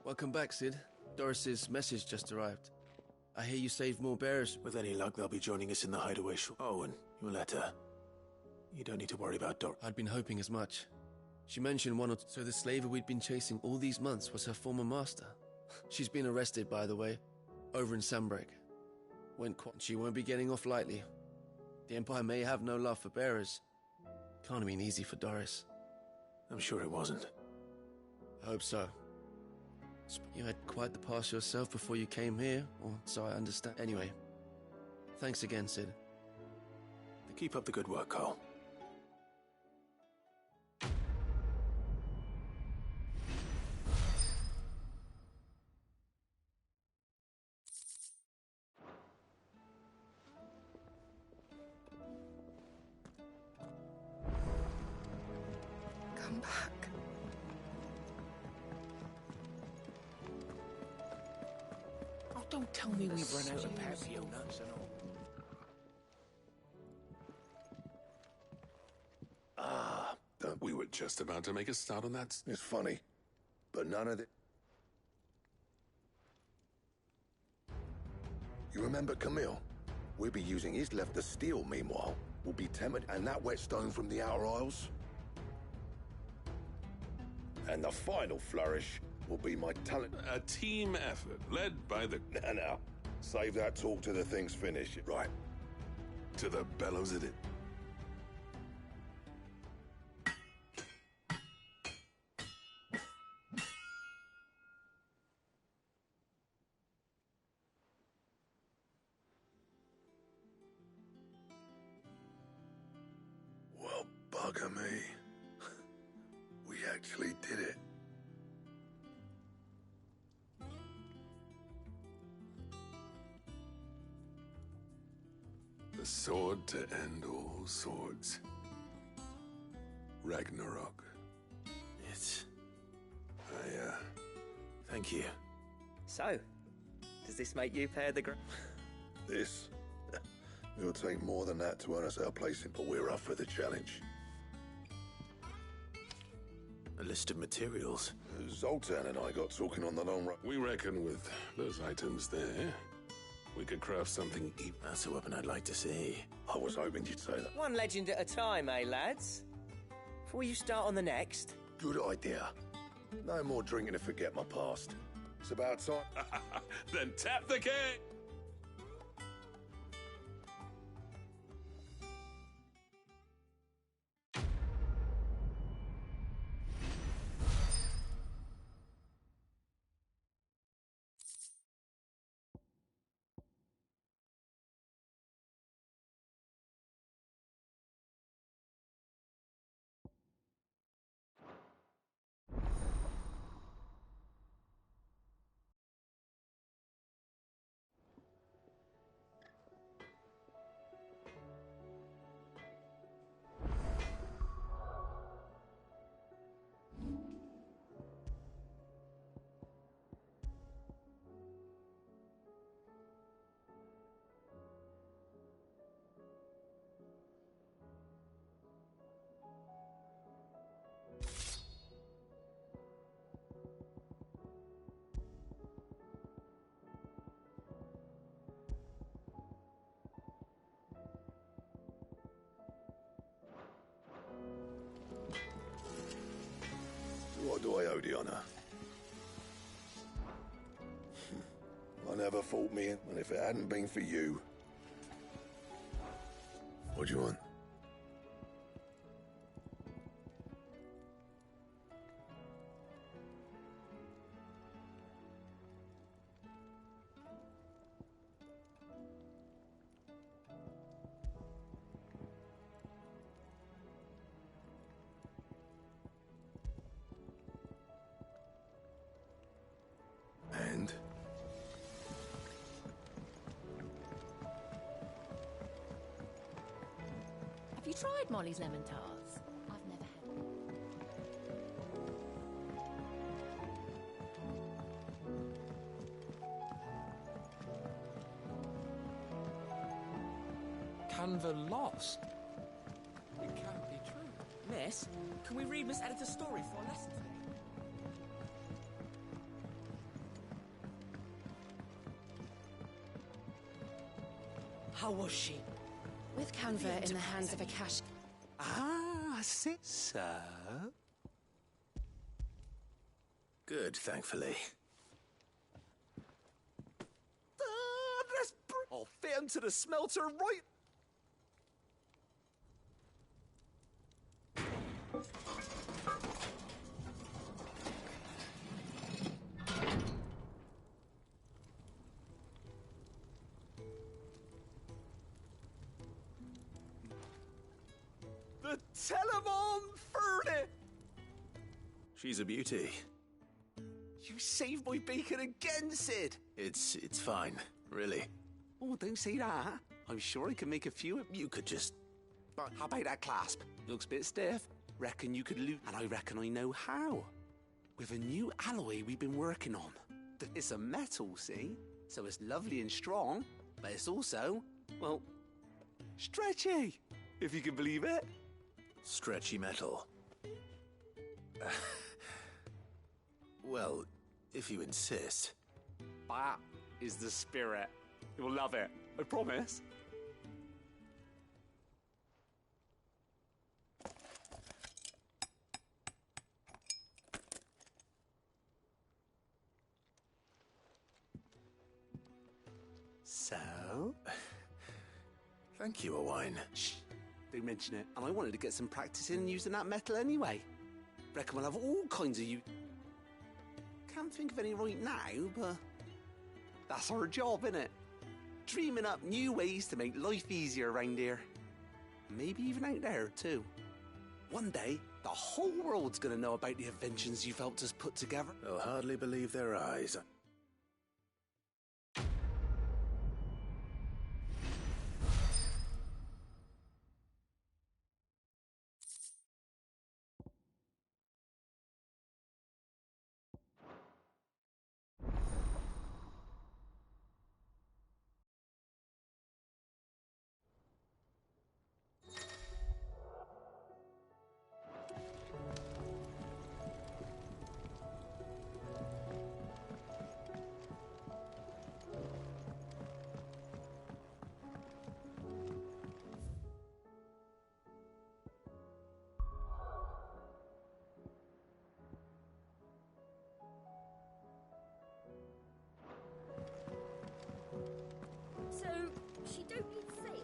Welcome back, Sid. Doris's message just arrived. I hear you saved more bears. With any luck, they'll be joining us in the hideaway shortly. Oh, and your letter. You don't need to worry about Dor. I'd been hoping as much. She mentioned one or two. So the slaver we'd been chasing all these months was her former master. She's been arrested, by the way, over in Sambrek. She won't be getting off lightly. The Empire may have no love for bearers. Can't have been easy for Doris. I'm sure it wasn't. I hope so. You had quite the past yourself before you came here, or so I understand. Anyway, thanks again, Sid. Keep up the good work, Cole. Come back. Oh, don't tell me we've run out of papio nuts and all. We were just about to make a start on that. It's funny, but none of it. You remember Camille? We'll be using his left to steal, meanwhile. We'll be tempered, and that whetstone from the Outer Isles. And the final flourish will be my talent. A team effort, led by the... Now, save that talk till the thing's finished. Right. To the bellows of it. Well, bugger me. We actually did it. The sword to end all swords. Ragnarok. Thank you. So, does this make you pair the This? It'll take more than that to earn us our place in, but we're up for the challenge. A list of materials. Zoltan and I got talking on the long run. We reckon with those items there, we could craft something even. That's a weapon I'd like to see. I was hoping you'd say that. One legend at a time, eh, lads? Before you start on the next. Good idea. No more drinking to forget my past. It's about time. Then tap the keg! do I owe the honour? I never thought me, and if it hadn't been for you... What do you want? And? Have you tried Molly's lemon tarts? I've never had. Canva lost? It can't be true. Miss, can we read Miss Editor's story for a lesson today? How was she? With Canva in the hands of a cash... Ah, so? Good, thankfully. I'll fit him to the smelter right... The Telemon Furnace! She's a beauty. You saved my bacon again, Sid! It's fine, really. Oh, don't say that. I'm sure I can make a few... You could just... But how about that clasp? Looks a bit stiff. Reckon you could lose... And I reckon I know how. With a new alloy we've been working on. It's a metal, see? So it's lovely and strong, but it's also, well, stretchy, if you can believe it. Stretchy metal. Well, if you insist. That is the spirit. You'll love it, I promise. So? Thank you, Owain. Shh, don't mention it. And I wanted to get some practice in using that metal anyway. Reckon we'll have all kinds of you... Can't think of any right now, but... That's our job, innit? Dreaming up new ways to make life easier around here. Maybe even out there, too. One day, the whole world's gonna know about the inventions you've helped us put together. They'll hardly believe their eyes. So, she don't need sails?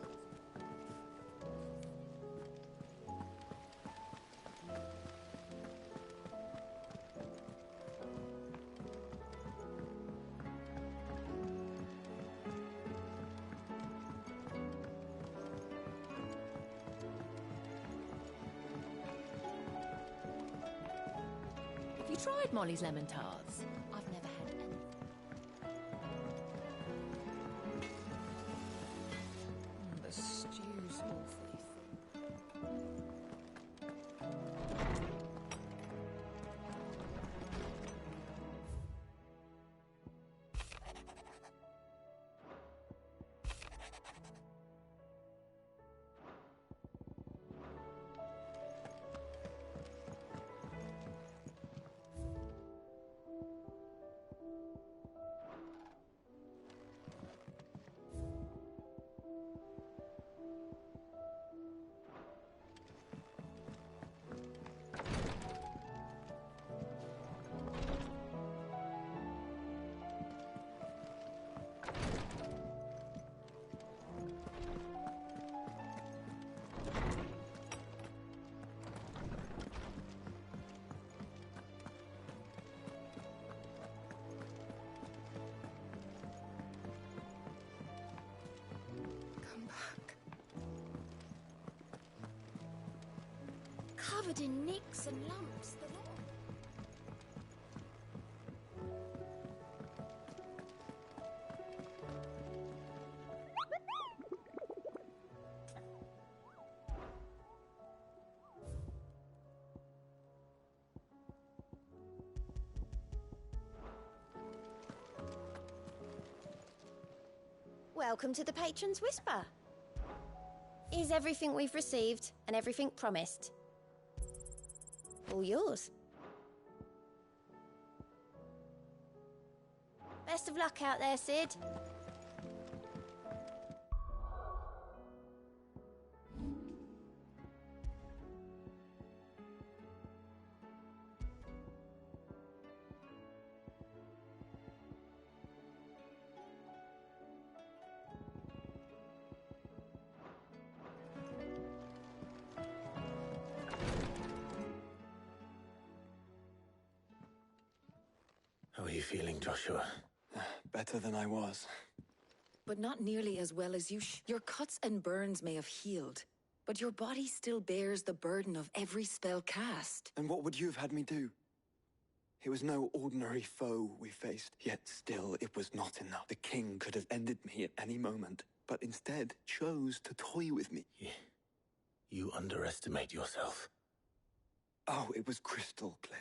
Have you tried Molly's lemon tarts? I've never had any. The stew's awfully thin. covered in nicks and lumps. The lot. Welcome to the Patron's Whisper. Is everything we've received and everything promised? All yours. Best of luck out there, Sid. How are you feeling, Joshua? Better than I was. But not nearly as well as you Your cuts and burns may have healed, but your body still bears the burden of every spell cast. And what would you have had me do? It was no ordinary foe we faced, yet still it was not enough. The king could have ended me at any moment, but instead chose to toy with me. You underestimate yourself. Oh, it was crystal clear.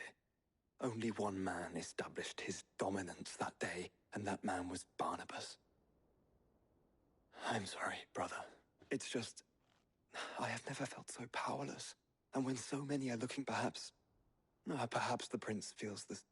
Only one man established his dominance that day, and that man was Barnabas. I'm sorry, brother. It's just... I have never felt so powerless. And when so many are looking, perhaps the prince feels this.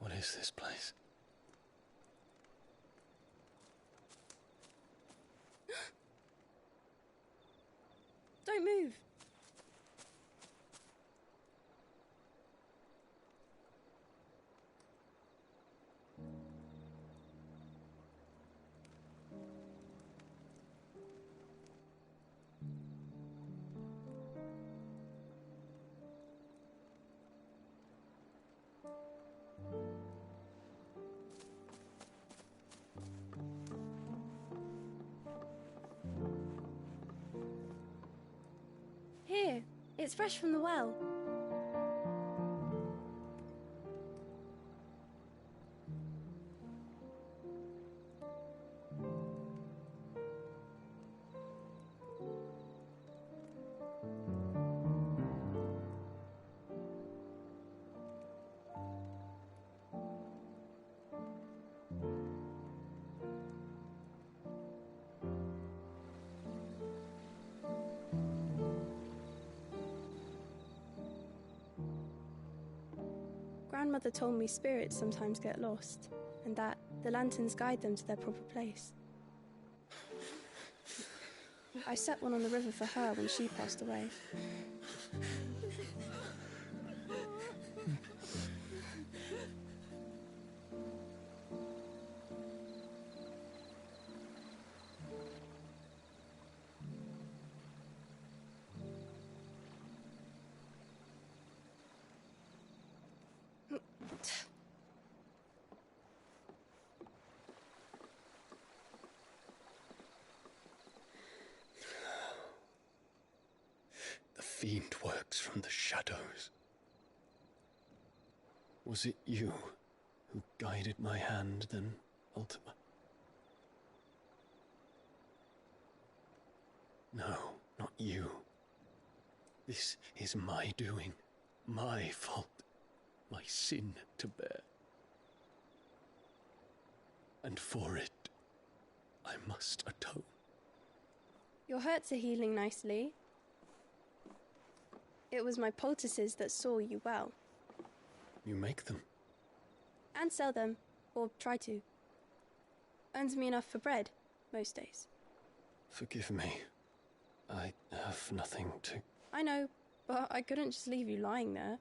What is this place? Don't move. Here, it's fresh from the well. Grandmother told me spirits sometimes get lost, and that the lanterns guide them to their proper place. I set one on the river for her when she passed away. The fiend works from the shadows. Was it you who guided my hand then, Ultima? No, not you. This is my doing, my fault, my sin to bear. And for it, I must atone. Your hurts are healing nicely. It was my poultices that saw you well. You make them? And sell them, or try to. Earns me enough for bread, most days. Forgive me. I have nothing to... I know, but I couldn't just leave you lying there.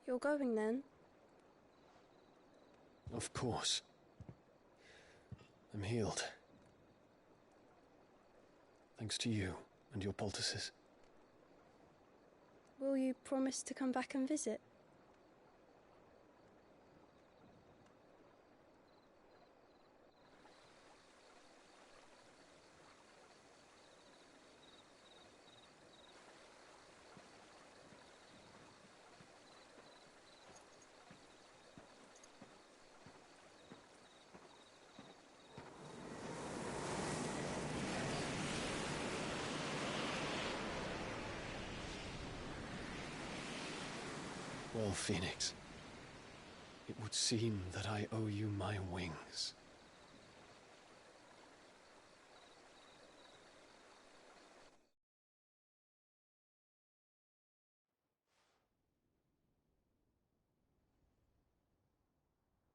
You're going then? Of course. I'm healed. Thanks to you and your poultices. Will you promise to come back and visit? Well, Phoenix, it would seem that I owe you my wings.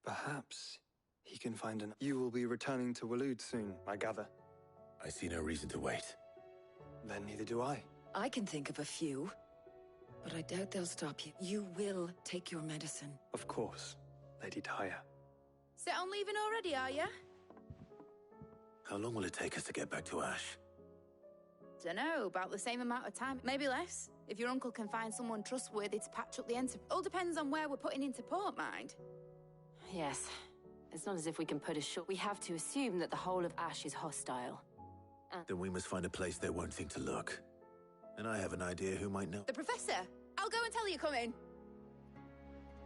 Perhaps he can find an... You will be returning to Waloed soon, I gather. I see no reason to wait. Then neither do I. I can think of a few, but I doubt they'll stop you. You will take your medicine. Of course, Lady Tyre. Set on leaving already, are you? How long will it take us to get back to Ash? Dunno, about the same amount of time, maybe less. If your uncle can find someone trustworthy to patch up the enter... All depends on where we're putting into port, mind. Yes. It's not as if we can put ashore. We have to assume that the whole of Ash is hostile. Then we must find a place they won't think to look. And I have an idea who might know. The Professor! I'll go and tell you coming.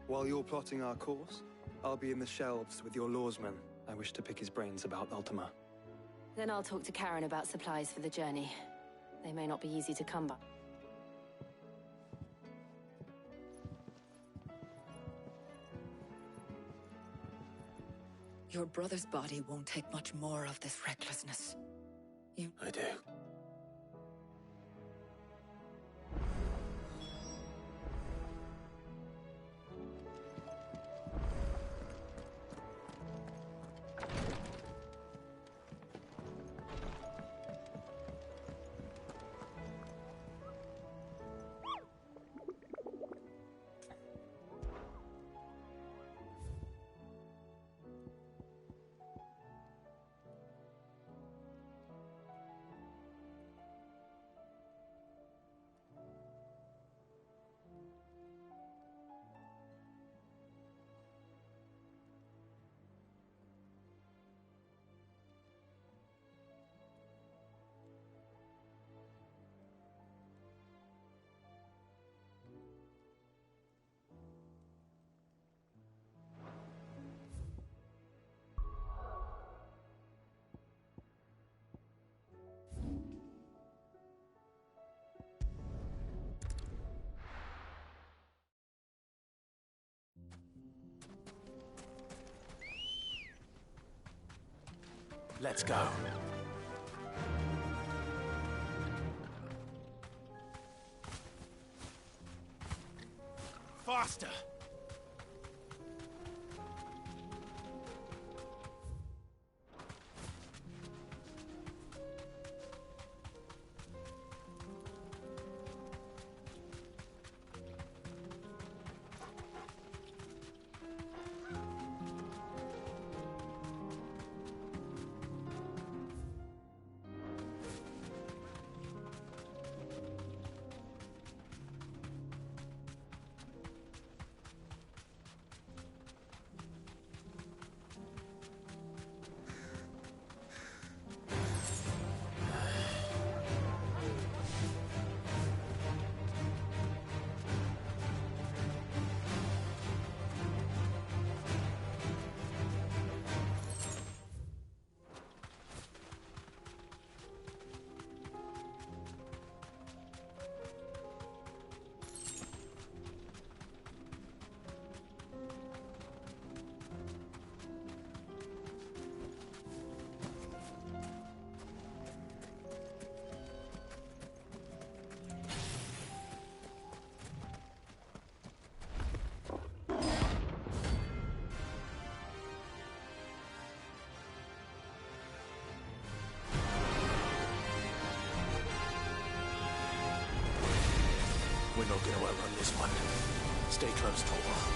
While you're plotting our course, I'll be in the shelves with your lawsman. I wish to pick his brains about Ultima. Then I'll talk to Karen about supplies for the journey. They may not be easy to come by. Your brother's body won't take much more of this recklessness. I do. Let's go. Faster! not going to outrun this one. Stay close, Torvald.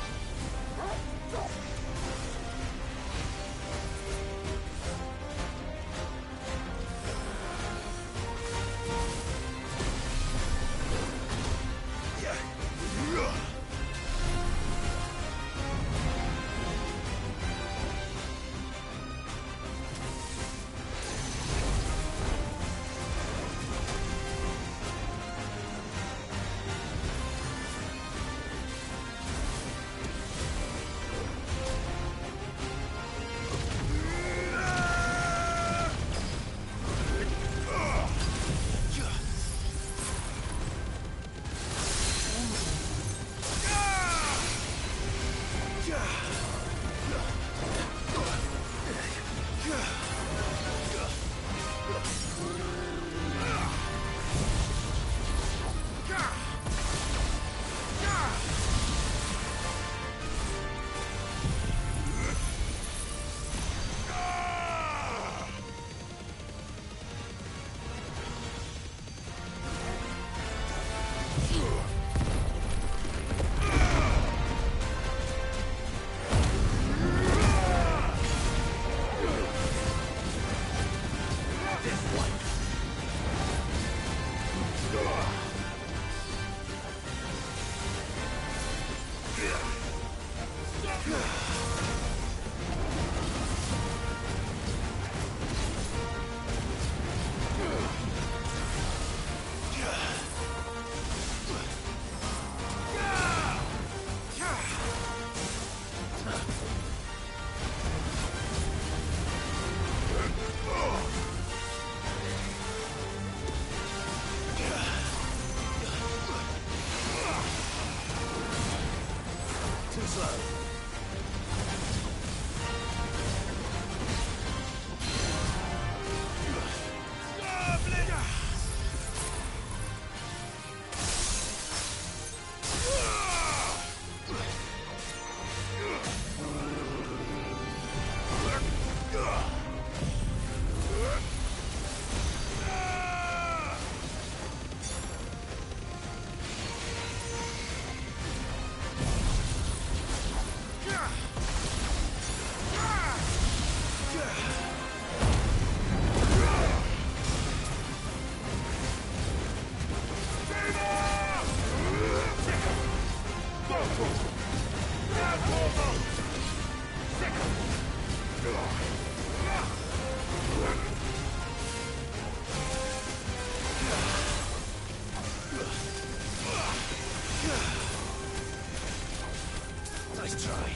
Nice try.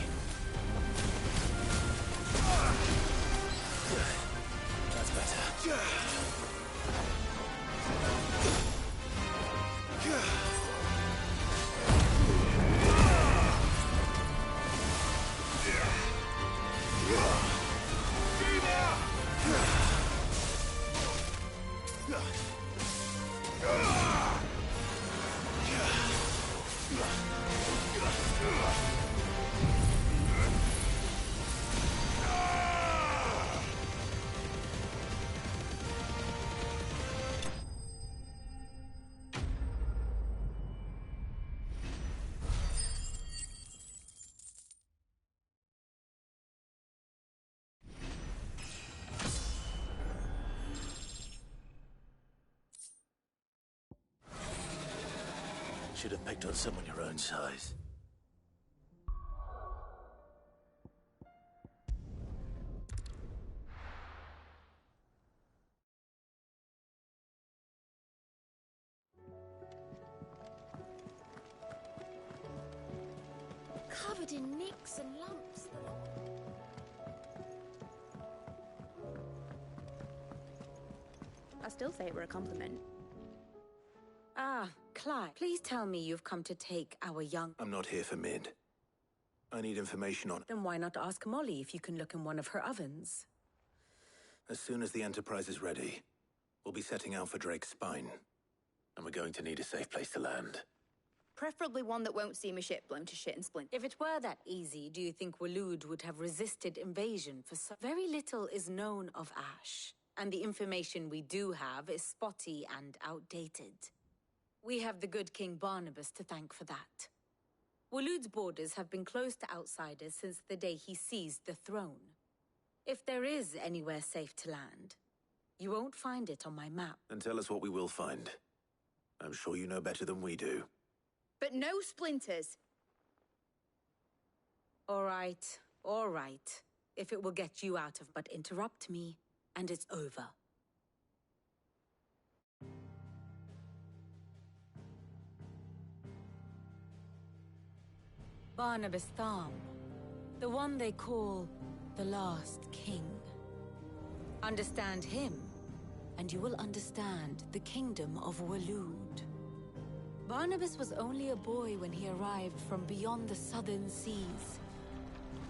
That's better. Should have picked on someone your own size. Covered in nicks and lumps. I still say it were a compliment. Ah, Clyde, please tell me you've come to take our young... I'm not here for Mid. I need information on... Then why not ask Molly if you can look in one of her ovens? As soon as the Enterprise is ready, we'll be setting out for Drake's spine. And we're going to need a safe place to land. Preferably one that won't see my ship blown to shit and splint. If it were that easy, do you think Waloed would have resisted invasion for so... Very little is known of Ash, and the information we do have is spotty and outdated. We have the good King Barnabas to thank for that. Waloed's borders have been closed to outsiders since the day he seized the throne. If there is anywhere safe to land, you won't find it on my map. And tell us what we will find. I'm sure you know better than we do. But no splinters. All right. If it will get you out of... But interrupt me, and it's over. Barnabas Tham, the one they call the last king. Understand him, and you will understand the kingdom of Waloed. Barnabas was only a boy when he arrived from beyond the southern seas,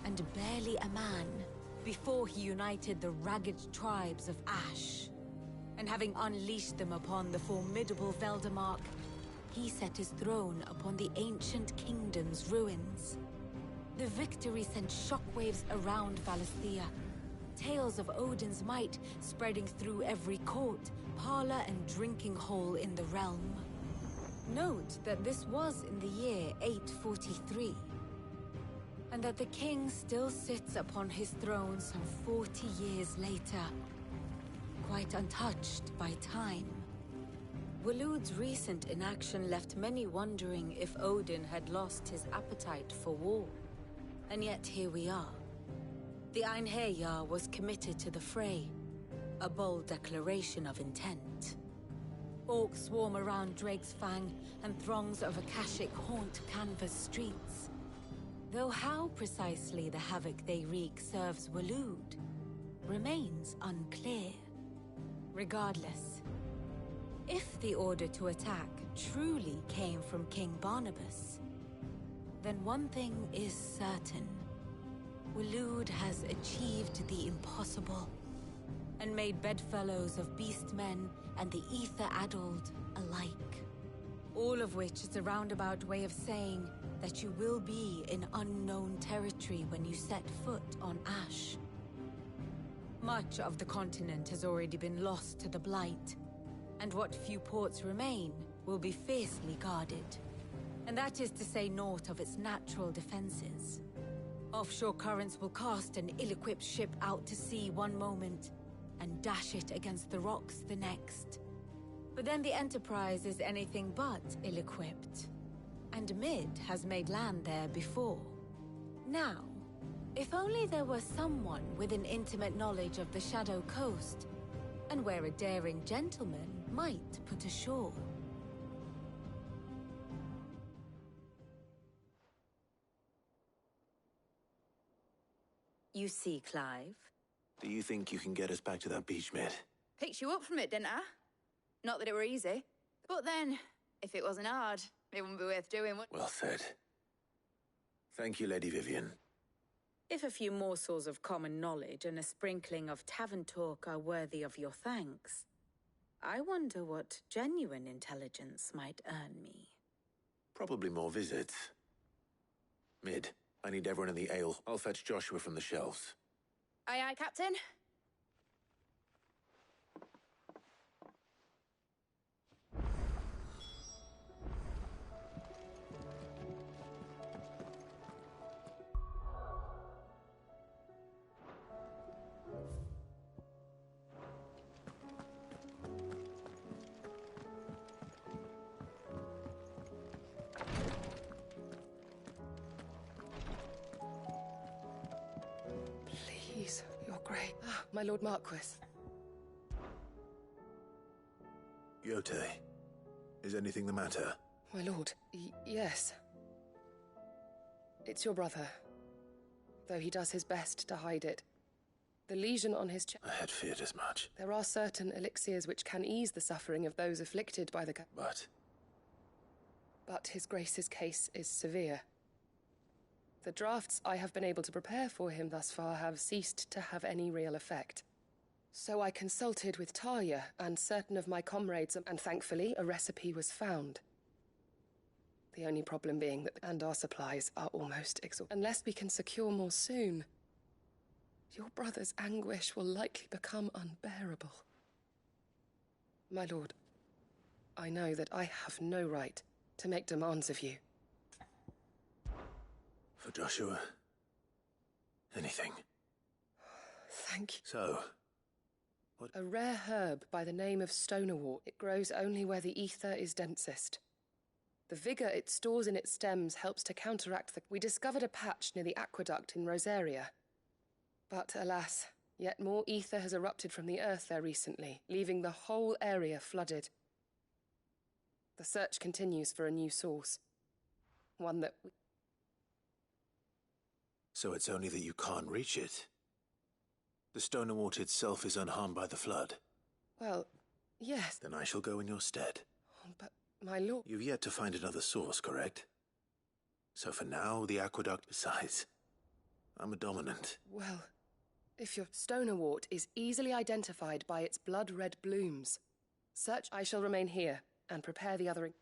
and barely a man before he united the ragged tribes of Ash. And having unleashed them upon the formidable Veldemark, he set his throne upon the ancient kingdom's ruins. The victory sent shockwaves around Valisthea, tales of Odin's might spreading through every court, parlor, and drinking hole in the realm. Note that this was in the year 843, and that the king still sits upon his throne some 40 years later, quite untouched by time. Waloed's recent inaction left many wondering if Odin had lost his appetite for war. And yet here we are. The Einherjar was committed to the fray, a bold declaration of intent. Orcs swarm around Drake's Fang, and throngs of Akashic haunt Canva's streets. Though how precisely the havoc they wreak serves Waloed remains unclear. Regardless, if the order to attack truly came from King Barnabas, then one thing is certain. Waloed has achieved the impossible, and made bedfellows of beastmen and the ether-addled alike. All of which is a roundabout way of saying that you will be in unknown territory when you set foot on Ash. Much of the continent has already been lost to the Blight, and what few ports remain will be fiercely guarded. And that is to say naught of its natural defenses. Offshore currents will cast an ill-equipped ship out to sea one moment, and dash it against the rocks the next. But then the Enterprise is anything but ill-equipped, and Mid has made land there before. Now, if only there were someone with an intimate knowledge of the Shadow Coast, and where a daring gentleman might put ashore. You see, Clive? Do you think you can get us back to that beach, Mid? Picked you up from it, didn't I? Not that it were easy. But then, if it wasn't hard, it wouldn't be worth doing. Well said. Thank you, Lady Vivian. If a few morsels of common knowledge and a sprinkling of tavern talk are worthy of your thanks, I wonder what genuine intelligence might earn me. Probably more visits. Mid, I need everyone in the ale. I'll fetch Joshua from the shelves. Aye, aye, Captain. Please, you're great. Ah, my Lord Marquis. Yote, is anything the matter? My lord, yes. It's your brother, though he does his best to hide it. The lesion on his chest... I had feared as much. There are certain elixirs which can ease the suffering of those afflicted by the... But His Grace's case is severe. The drafts I have been able to prepare for him thus far have ceased to have any real effect. So I consulted with Talia and certain of my comrades, and thankfully a recipe was found. The only problem being that our supplies are almost exhausted. Unless we can secure more soon, your brother's anguish will likely become unbearable. My lord, I know that I have no right to make demands of you. For Joshua, anything. Thank you. So, what? A rare herb by the name of stonerwort. It grows only where the ether is densest. The vigor it stores in its stems helps to counteract the... We discovered a patch near the aqueduct in Rosaria. But alas, yet more ether has erupted from the earth there recently, leaving the whole area flooded. The search continues for a new source. One that... So it's only that you can't reach it. The stonerwort itself is unharmed by the flood. Well, yes. Then I shall go in your stead. But, my lord... You've yet to find another source, correct? So for now, the aqueduct. Besides, I'm a dominant. Well, if your stonerwort is easily identified by its blood-red blooms, search. I shall remain here and prepare the other...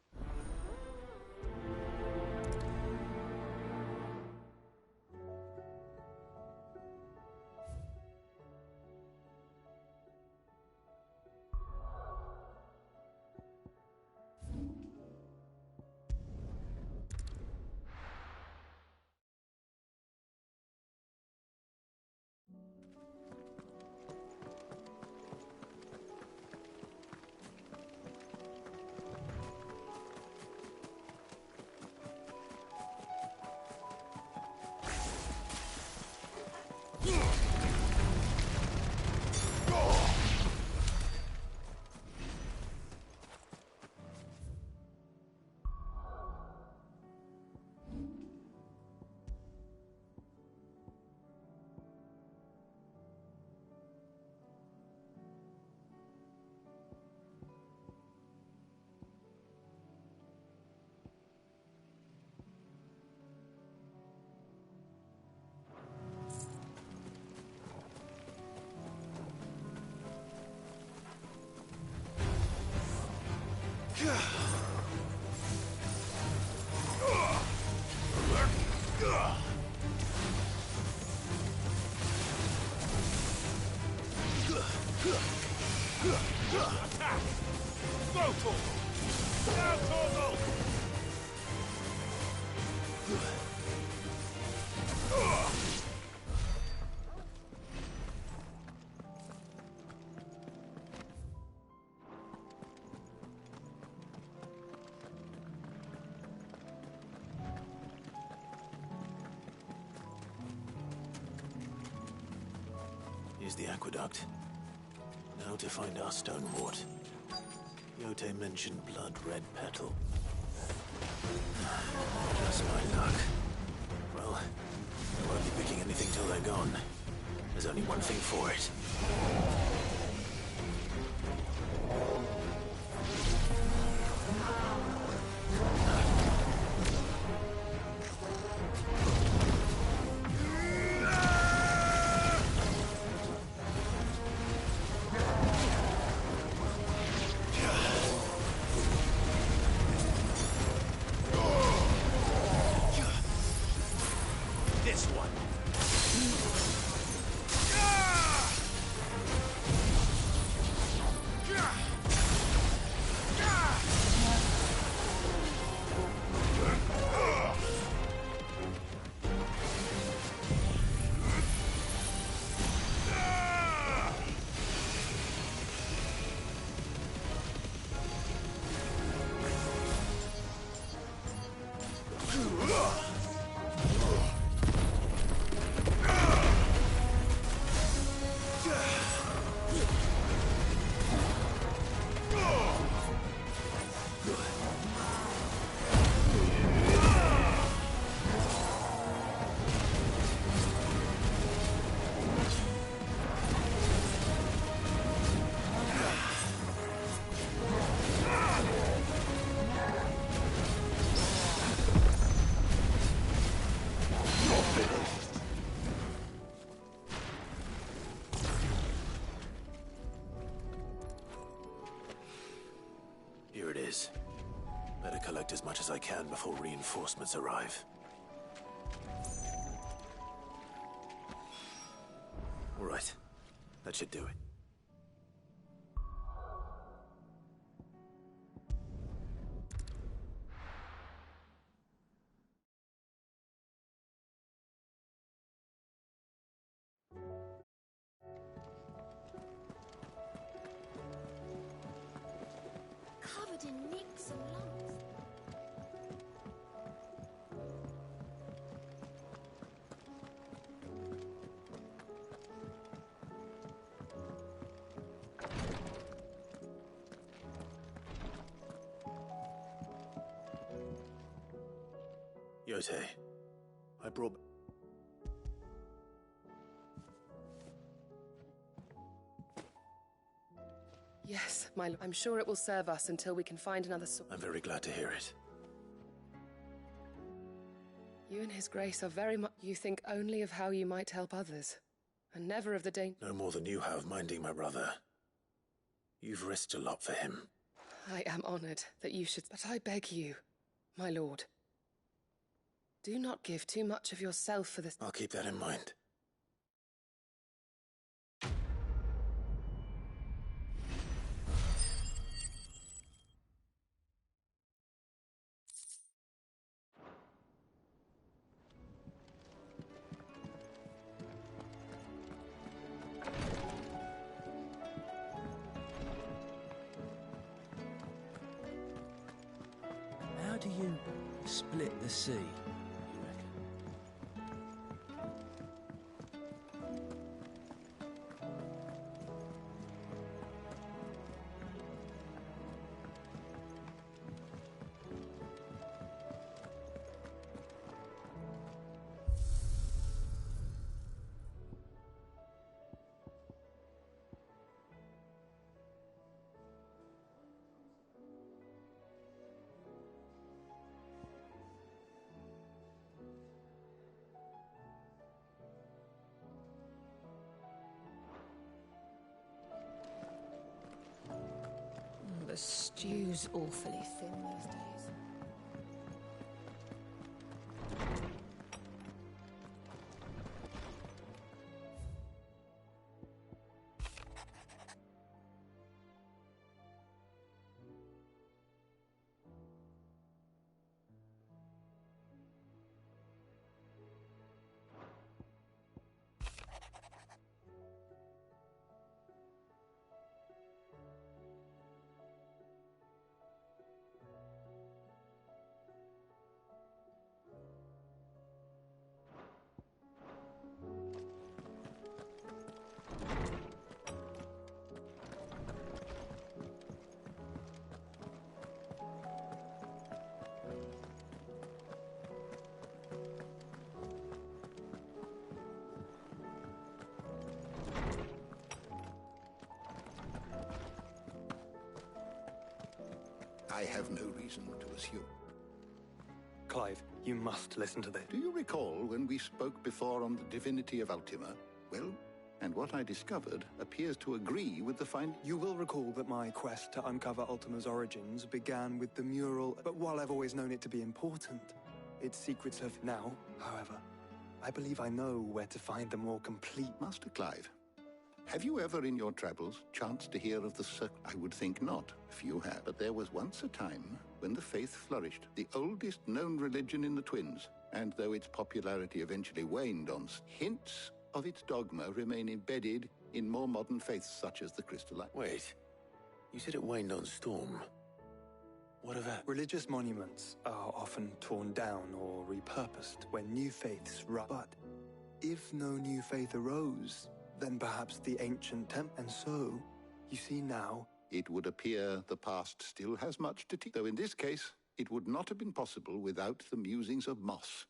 Here's the aqueduct. Now to find our stonewort. Yote mentioned blood-red petal. Just my luck. Well, I won't be picking anything till they're gone. There's only one thing for it. Here it is. Better collect as much as I can before reinforcements arrive. All right. That should do it. Quixote, I brought... Yes, I'm sure it will serve us until we can find another source. I'm very glad to hear it. You and His Grace are very much... You think only of how you might help others, and never of the danger... No more than you have minding my brother. You've risked a lot for him. I am honored that you should... But I beg you, my lord, do not give too much of yourself for this... I'll keep that in mind. How do you split the sea, you reckon? The stew's awfully thin these days. I have no reason to assume. Clive, you must listen to this. Do you recall when we spoke before on the divinity of Ultima? Well, and what I discovered appears to agree with the find. You will recall that my quest to uncover Ultima's origins began with the mural, but while I've always known it to be important, its secrets have now, however, I believe I know where to find the more complete... Master Clive, have you ever in your travels chanced to hear of the I would think not, if you have. But there was once a time when the faith flourished, the oldest known religion in the Twins, and though its popularity eventually waned on, hints of its dogma remain embedded in more modern faiths such as the Crystalline. Wait, you said it waned on Storm. What of that? Religious monuments are often torn down or repurposed when new faiths rise. But if no new faith arose, then perhaps the ancient temple. And so, you see now... It would appear the past still has much to teach, though in this case, it would not have been possible without the musings of Moss.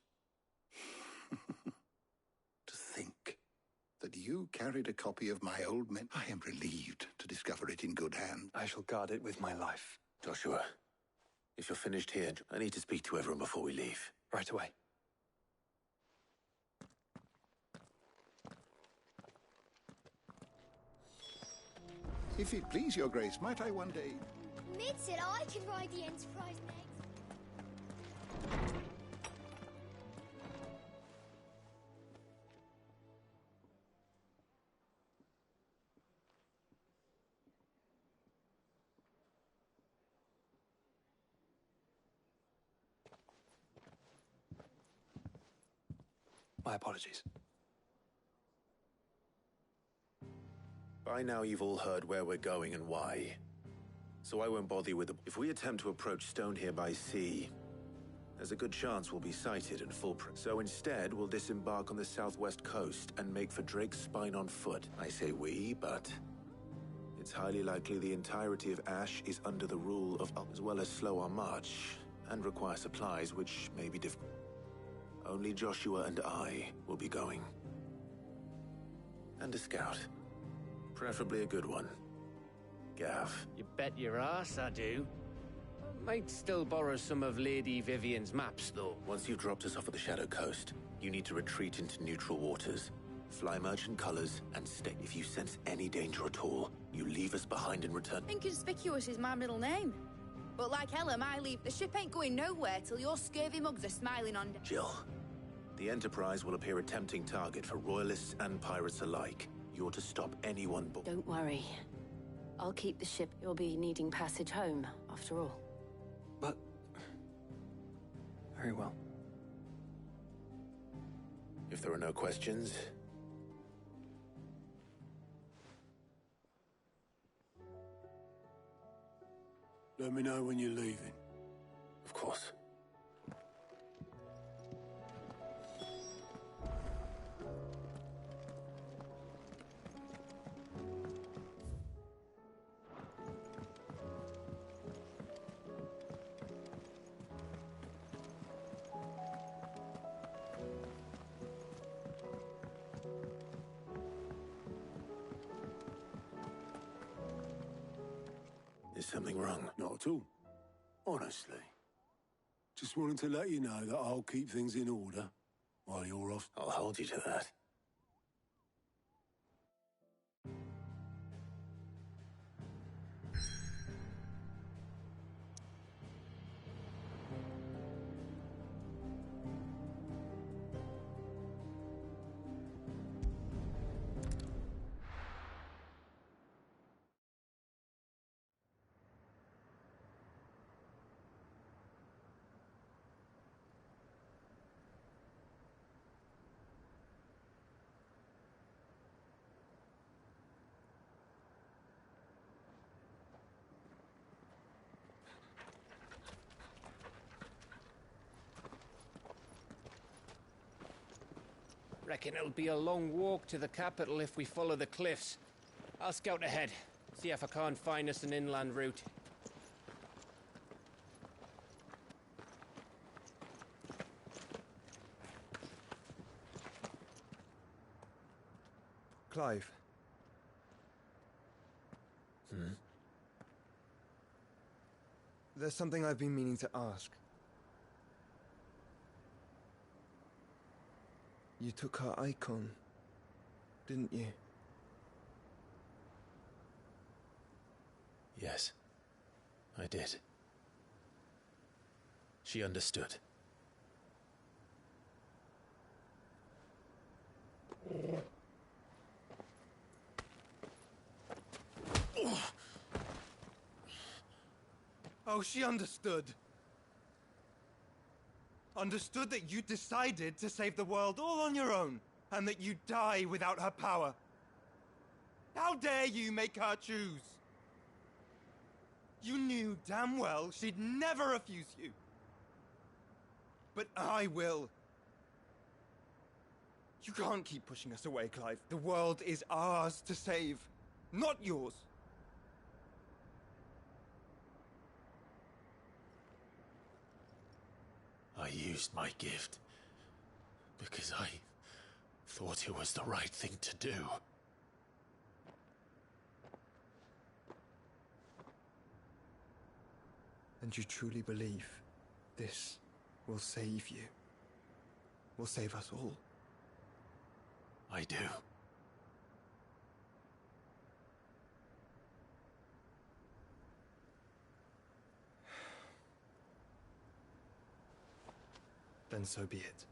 To think that you carried a copy of my old men. I am relieved to discover it in good hands. I shall guard it with my life. Joshua, if you're finished here, I need to speak to everyone before we leave. Right away. If it please your grace, might I one day... Mid said I can ride the Enterprise next. My apologies. By now you've all heard where we're going and why. So I won't bother you with the... If we attempt to approach Stone here by sea, there's a good chance we'll be sighted and foolproof. So instead, we'll disembark on the southwest coast and make for Drake's Spine on foot. I say we, but... it's highly likely the entirety of Ash is under the rule of... as well as slow our march, and require supplies, which may be difficult. Only Joshua and I will be going. And a scout. Preferably a good one. Gav. You bet your ass I do. Might still borrow some of Lady Vivian's maps, though. Once you've dropped us off at the Shadow Coast, you need to retreat into neutral waters. Fly merchant colors and stay. If you sense any danger at all, you leave us behind and return. Inconspicuous is my middle name. But like Ella, I leave. The ship ain't going nowhere till your scurvy mugs are smiling on. Jill, the Enterprise will appear a tempting target for royalists and pirates alike. You're to stop anyone but... Don't worry. I'll keep the ship. You'll be needing passage home, after all. But... Very well. If there are no questions... Let me know when you're leaving. Of course. Is something wrong? Not at all. Honestly. Just wanted to let you know that I'll keep things in order while you're off. I'll hold you to that. Reckon it'll be a long walk to the capital if we follow the cliffs. I'll scout ahead, see if I can't find us an inland route. Clive. There's something I've been meaning to ask. You took her icon, didn't you? Yes, I did. She understood. Oh, she understood. Understood that you decided to save the world all on your own, and that you'd die without her power. How dare you make her choose? You knew damn well she'd never refuse you. But I will. You can't keep pushing us away, Clive. The world is ours to save, not yours. I used my gift because I thought it was the right thing to do. And you truly believe this will save you? Will save us all? I do. Then so be it.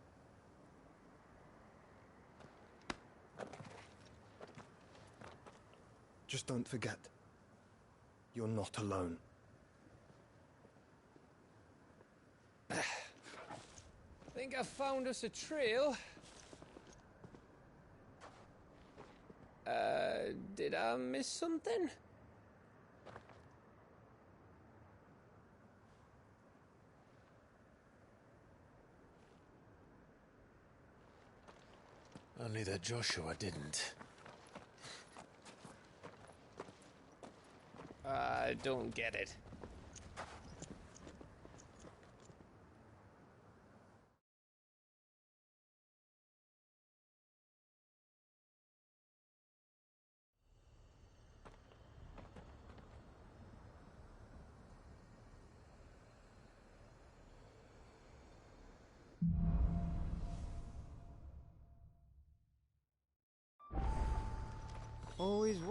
Just don't forget, you're not alone. Think I've found us a trail. Did I miss something? Only that Joshua didn't. I don't get it.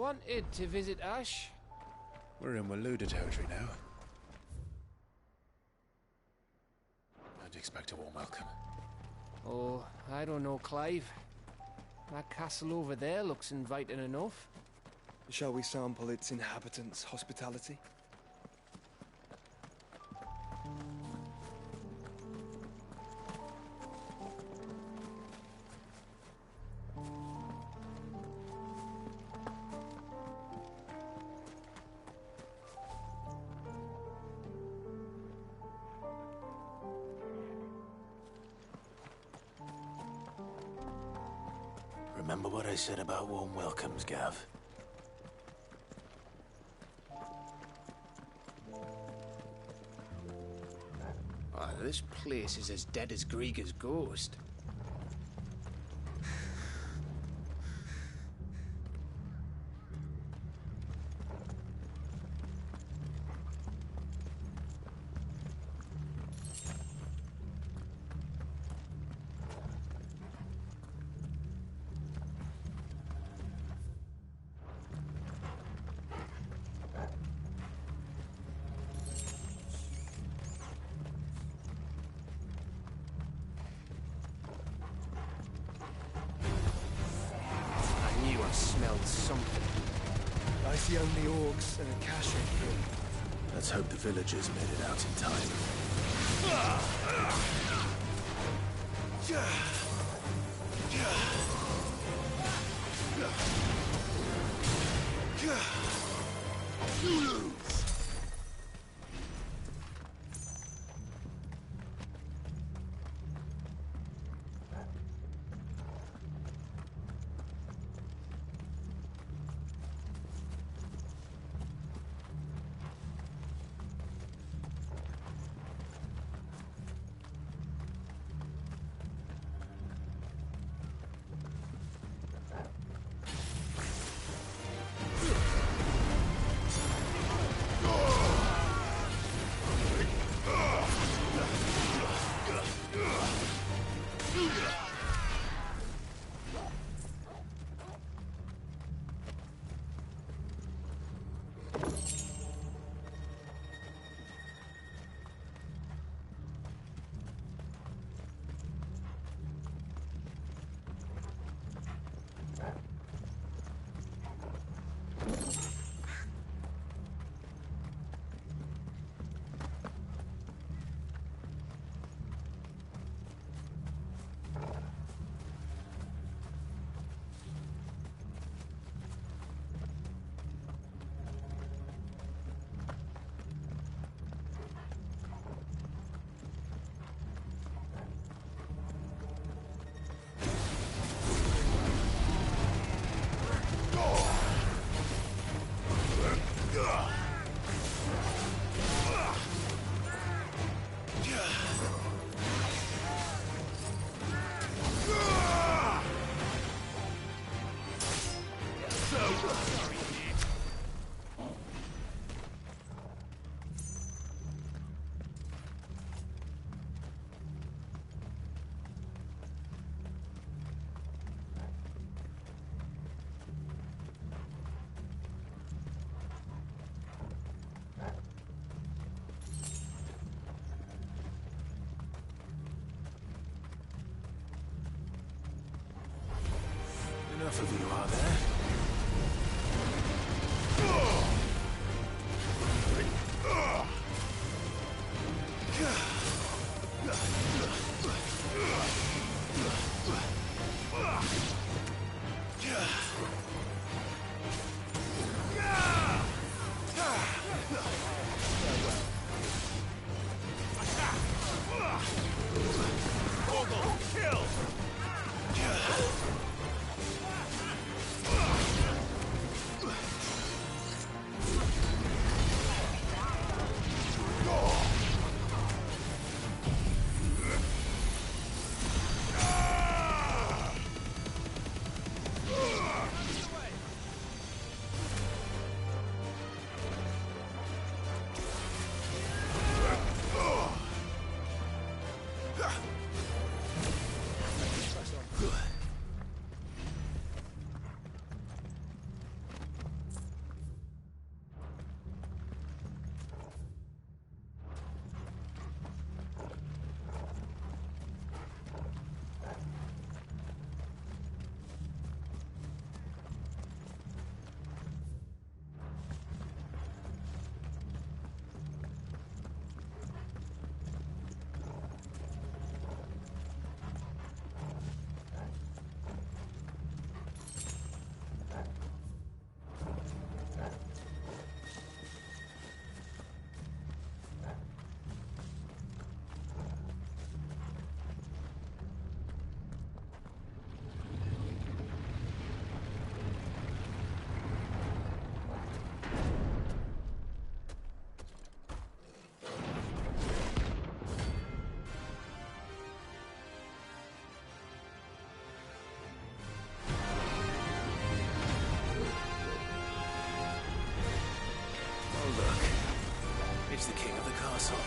wanted to visit Ash. We're in Waluda territory now. I'd expect a warm welcome. Oh, I don't know, Clive. That castle over there looks inviting enough. Shall we sample its inhabitants' hospitality? Remember what I said about warm welcomes, Gav? Ah, this place is as dead as Grieger's ghost. Smelled something. I see only orcs and a cache here. Let's hope the villagers made it out in time. Enough of you, are there? building of the castle.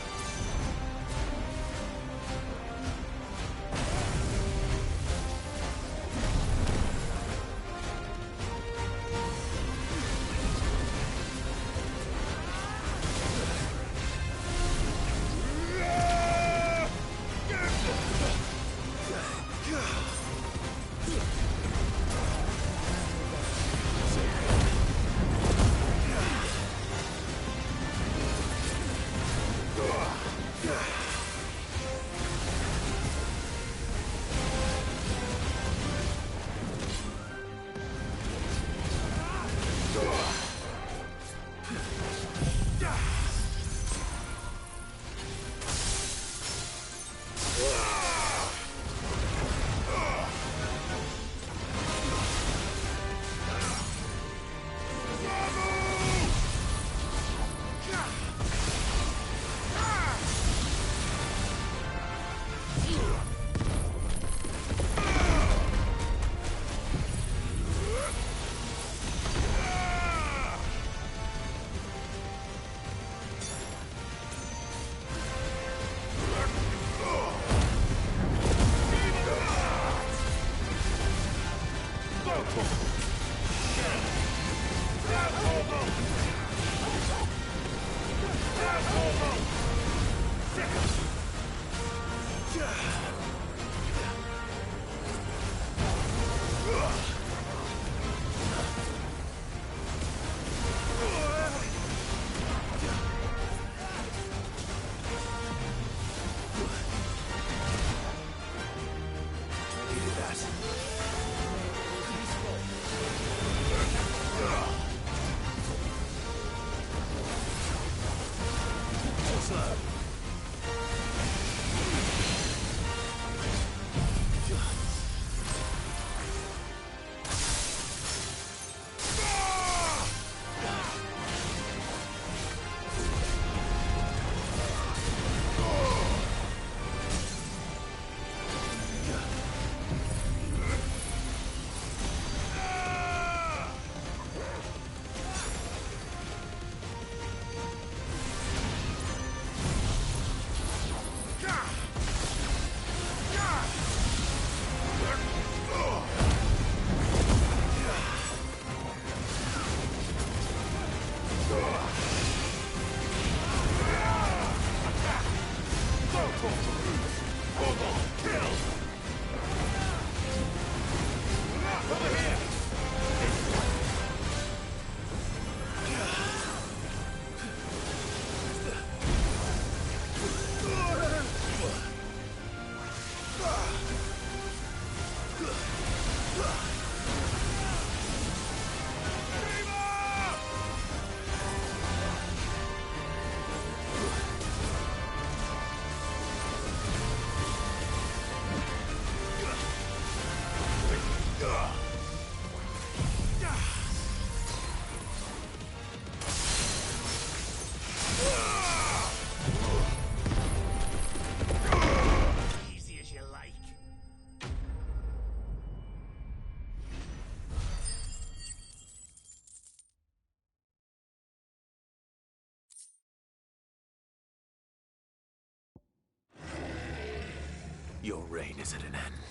Your reign is at an end.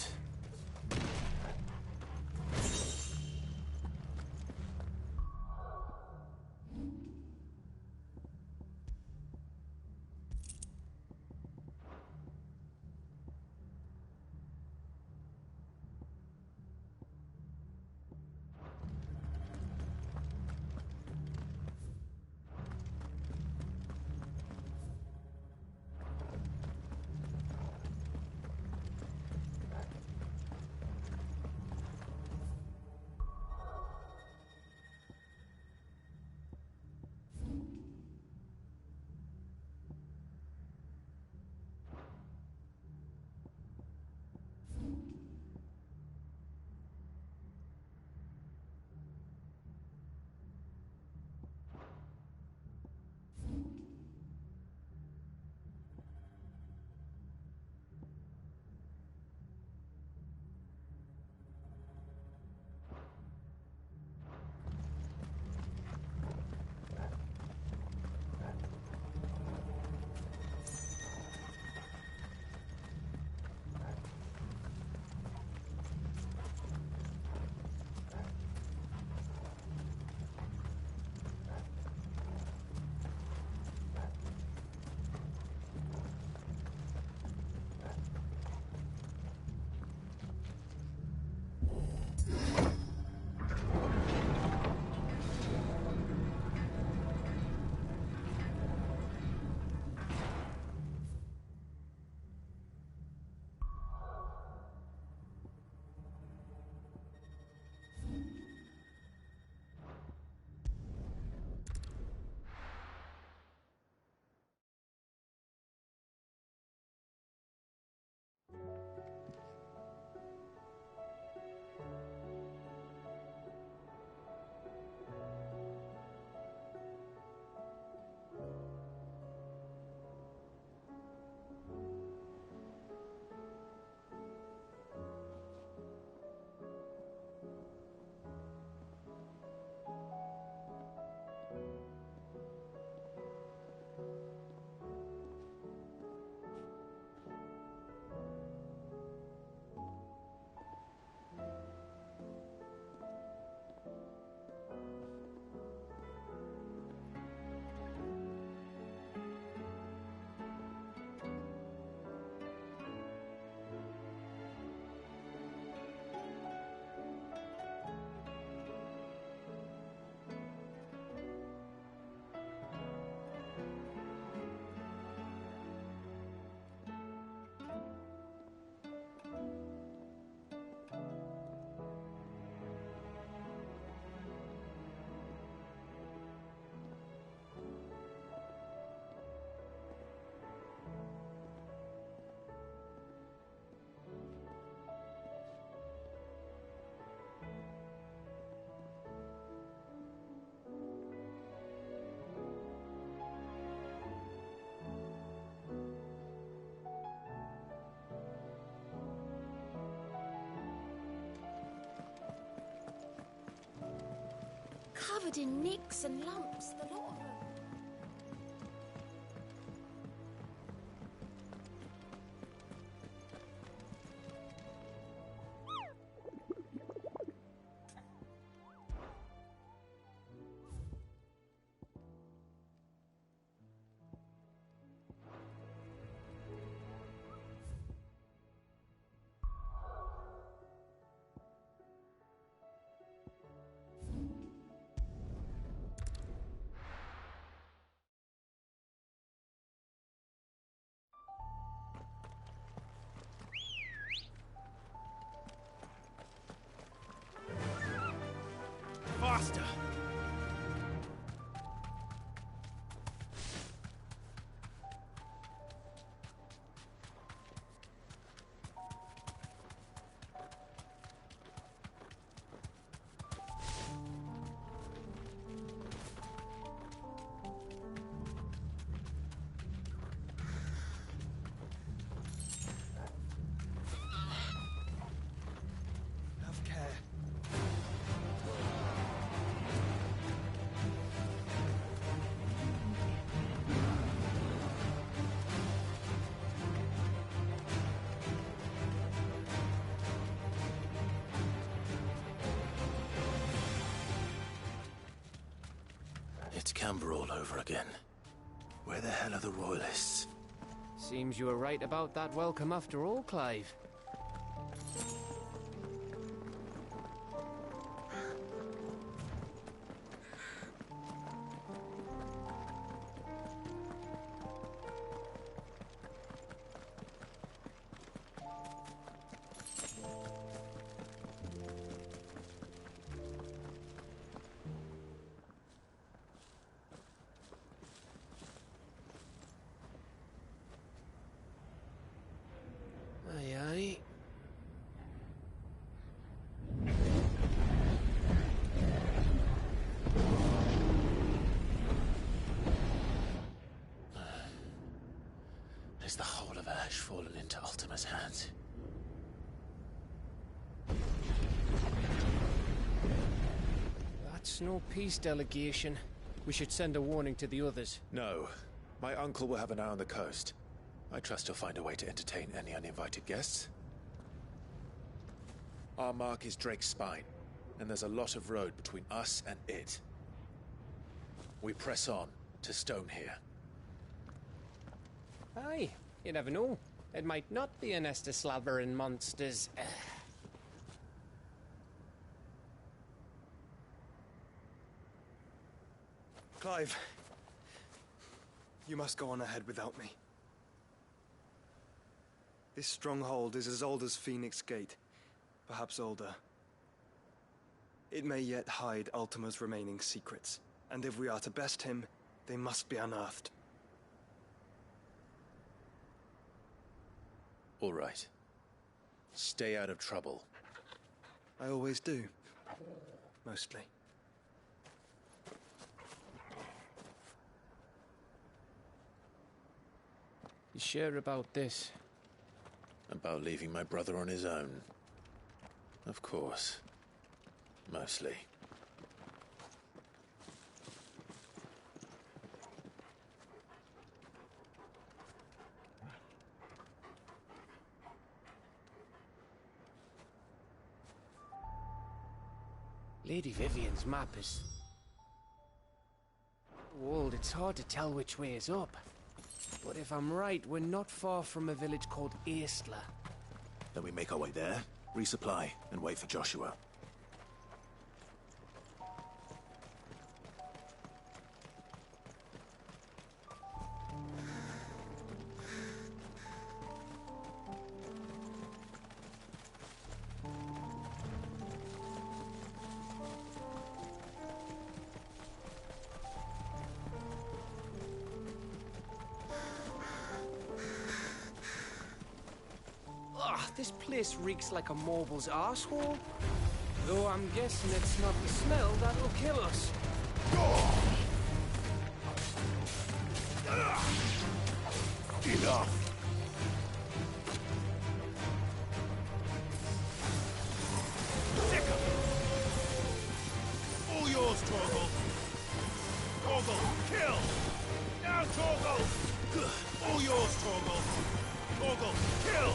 covered in nicks and lumps, the lot of them. Faster! Have care. It's Camber all over again. Where the hell are the Royalists? Seems you were right about that welcome after all, Clive. Aye, aye. Is the whole of Ash fallen into Ultima's hands? That's no peace delegation. We should send a warning to the others. No. My uncle will have an eye on the coast. I trust he'll find a way to entertain any uninvited guests. Our mark is Drake's Spine, and there's a lot of road between us and it. We press on to Stonehere. Aye, you never know. It might not be a nest of slavering monsters. Clive, you must go on ahead without me. This stronghold is as old as Phoenix Gate, perhaps older. It may yet hide Ultima's remaining secrets, and if we are to best him, they must be unearthed. All right. Stay out of trouble. I always do. Mostly. You sure about this? About leaving my brother on his own. Of course. Mostly. Lady Vivian's map is old. It's hard to tell which way is up. But if I'm right, we're not far from a village called Aistla. Then we make our way there, resupply, and wait for Joshua. This place reeks like a moble's arsehole. Though I'm guessing it's not the smell that'll kill us. Enough! All yours, Torgal! All yours, Torgal! Torgal, kill!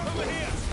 Over here!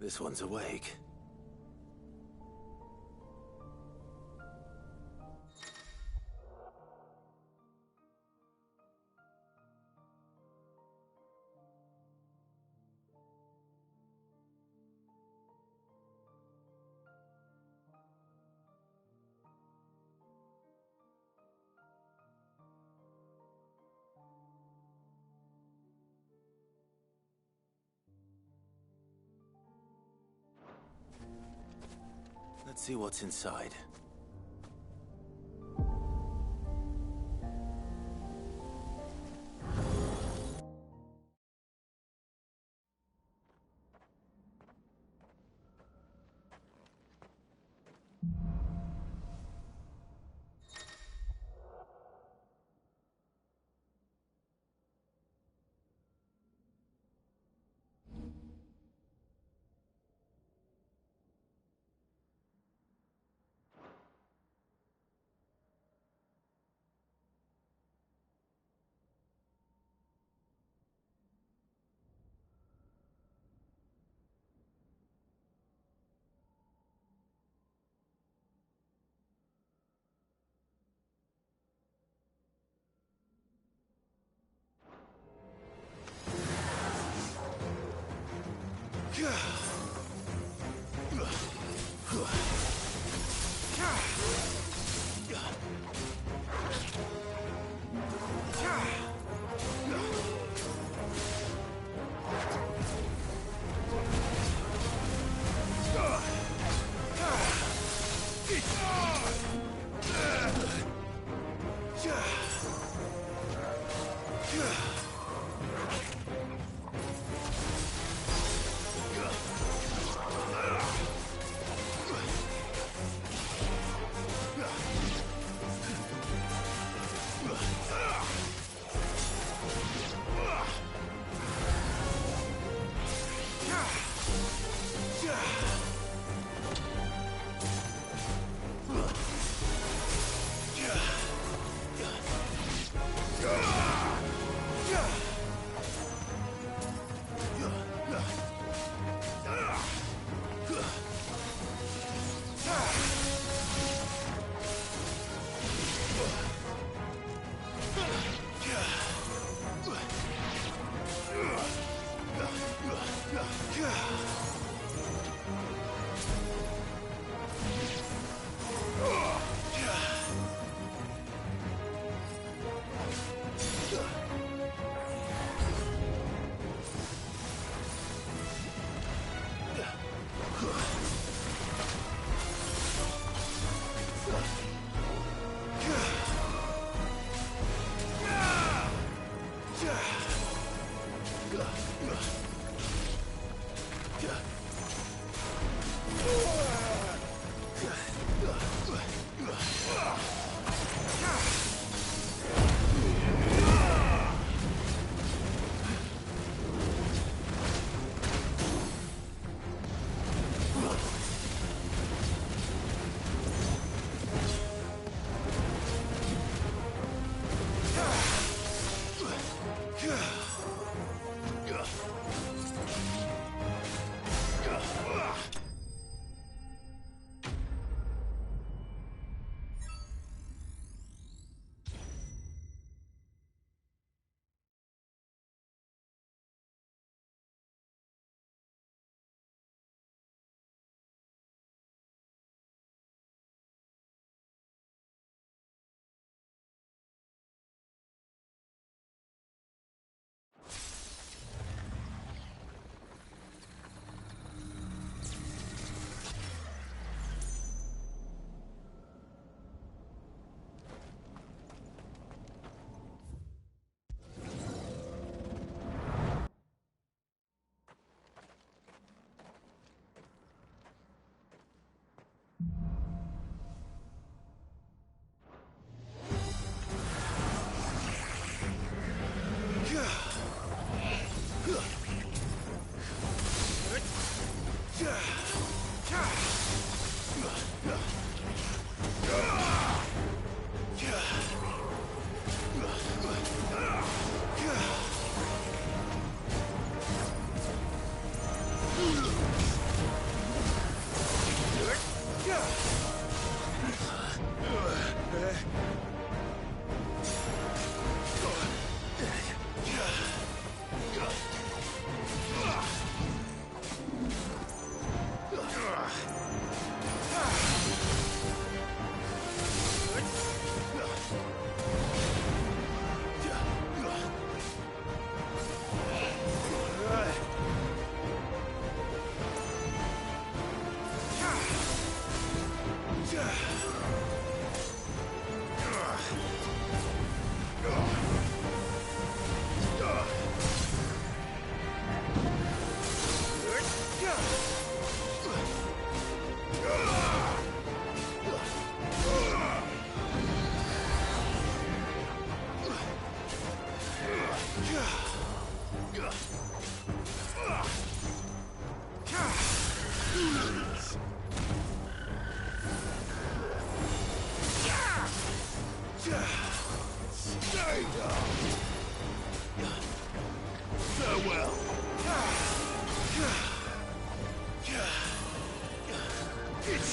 This one's awake. Let's see what's inside.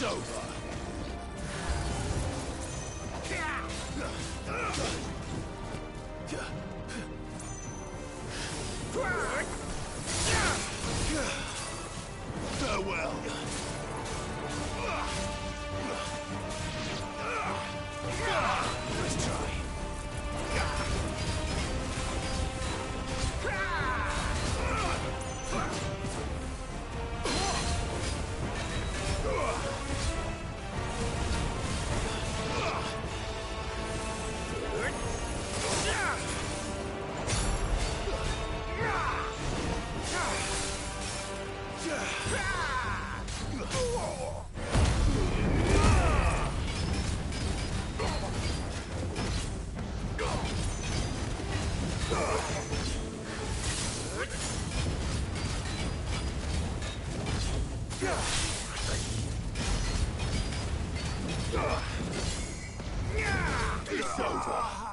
It's over. Farewell. Let's try. It's over.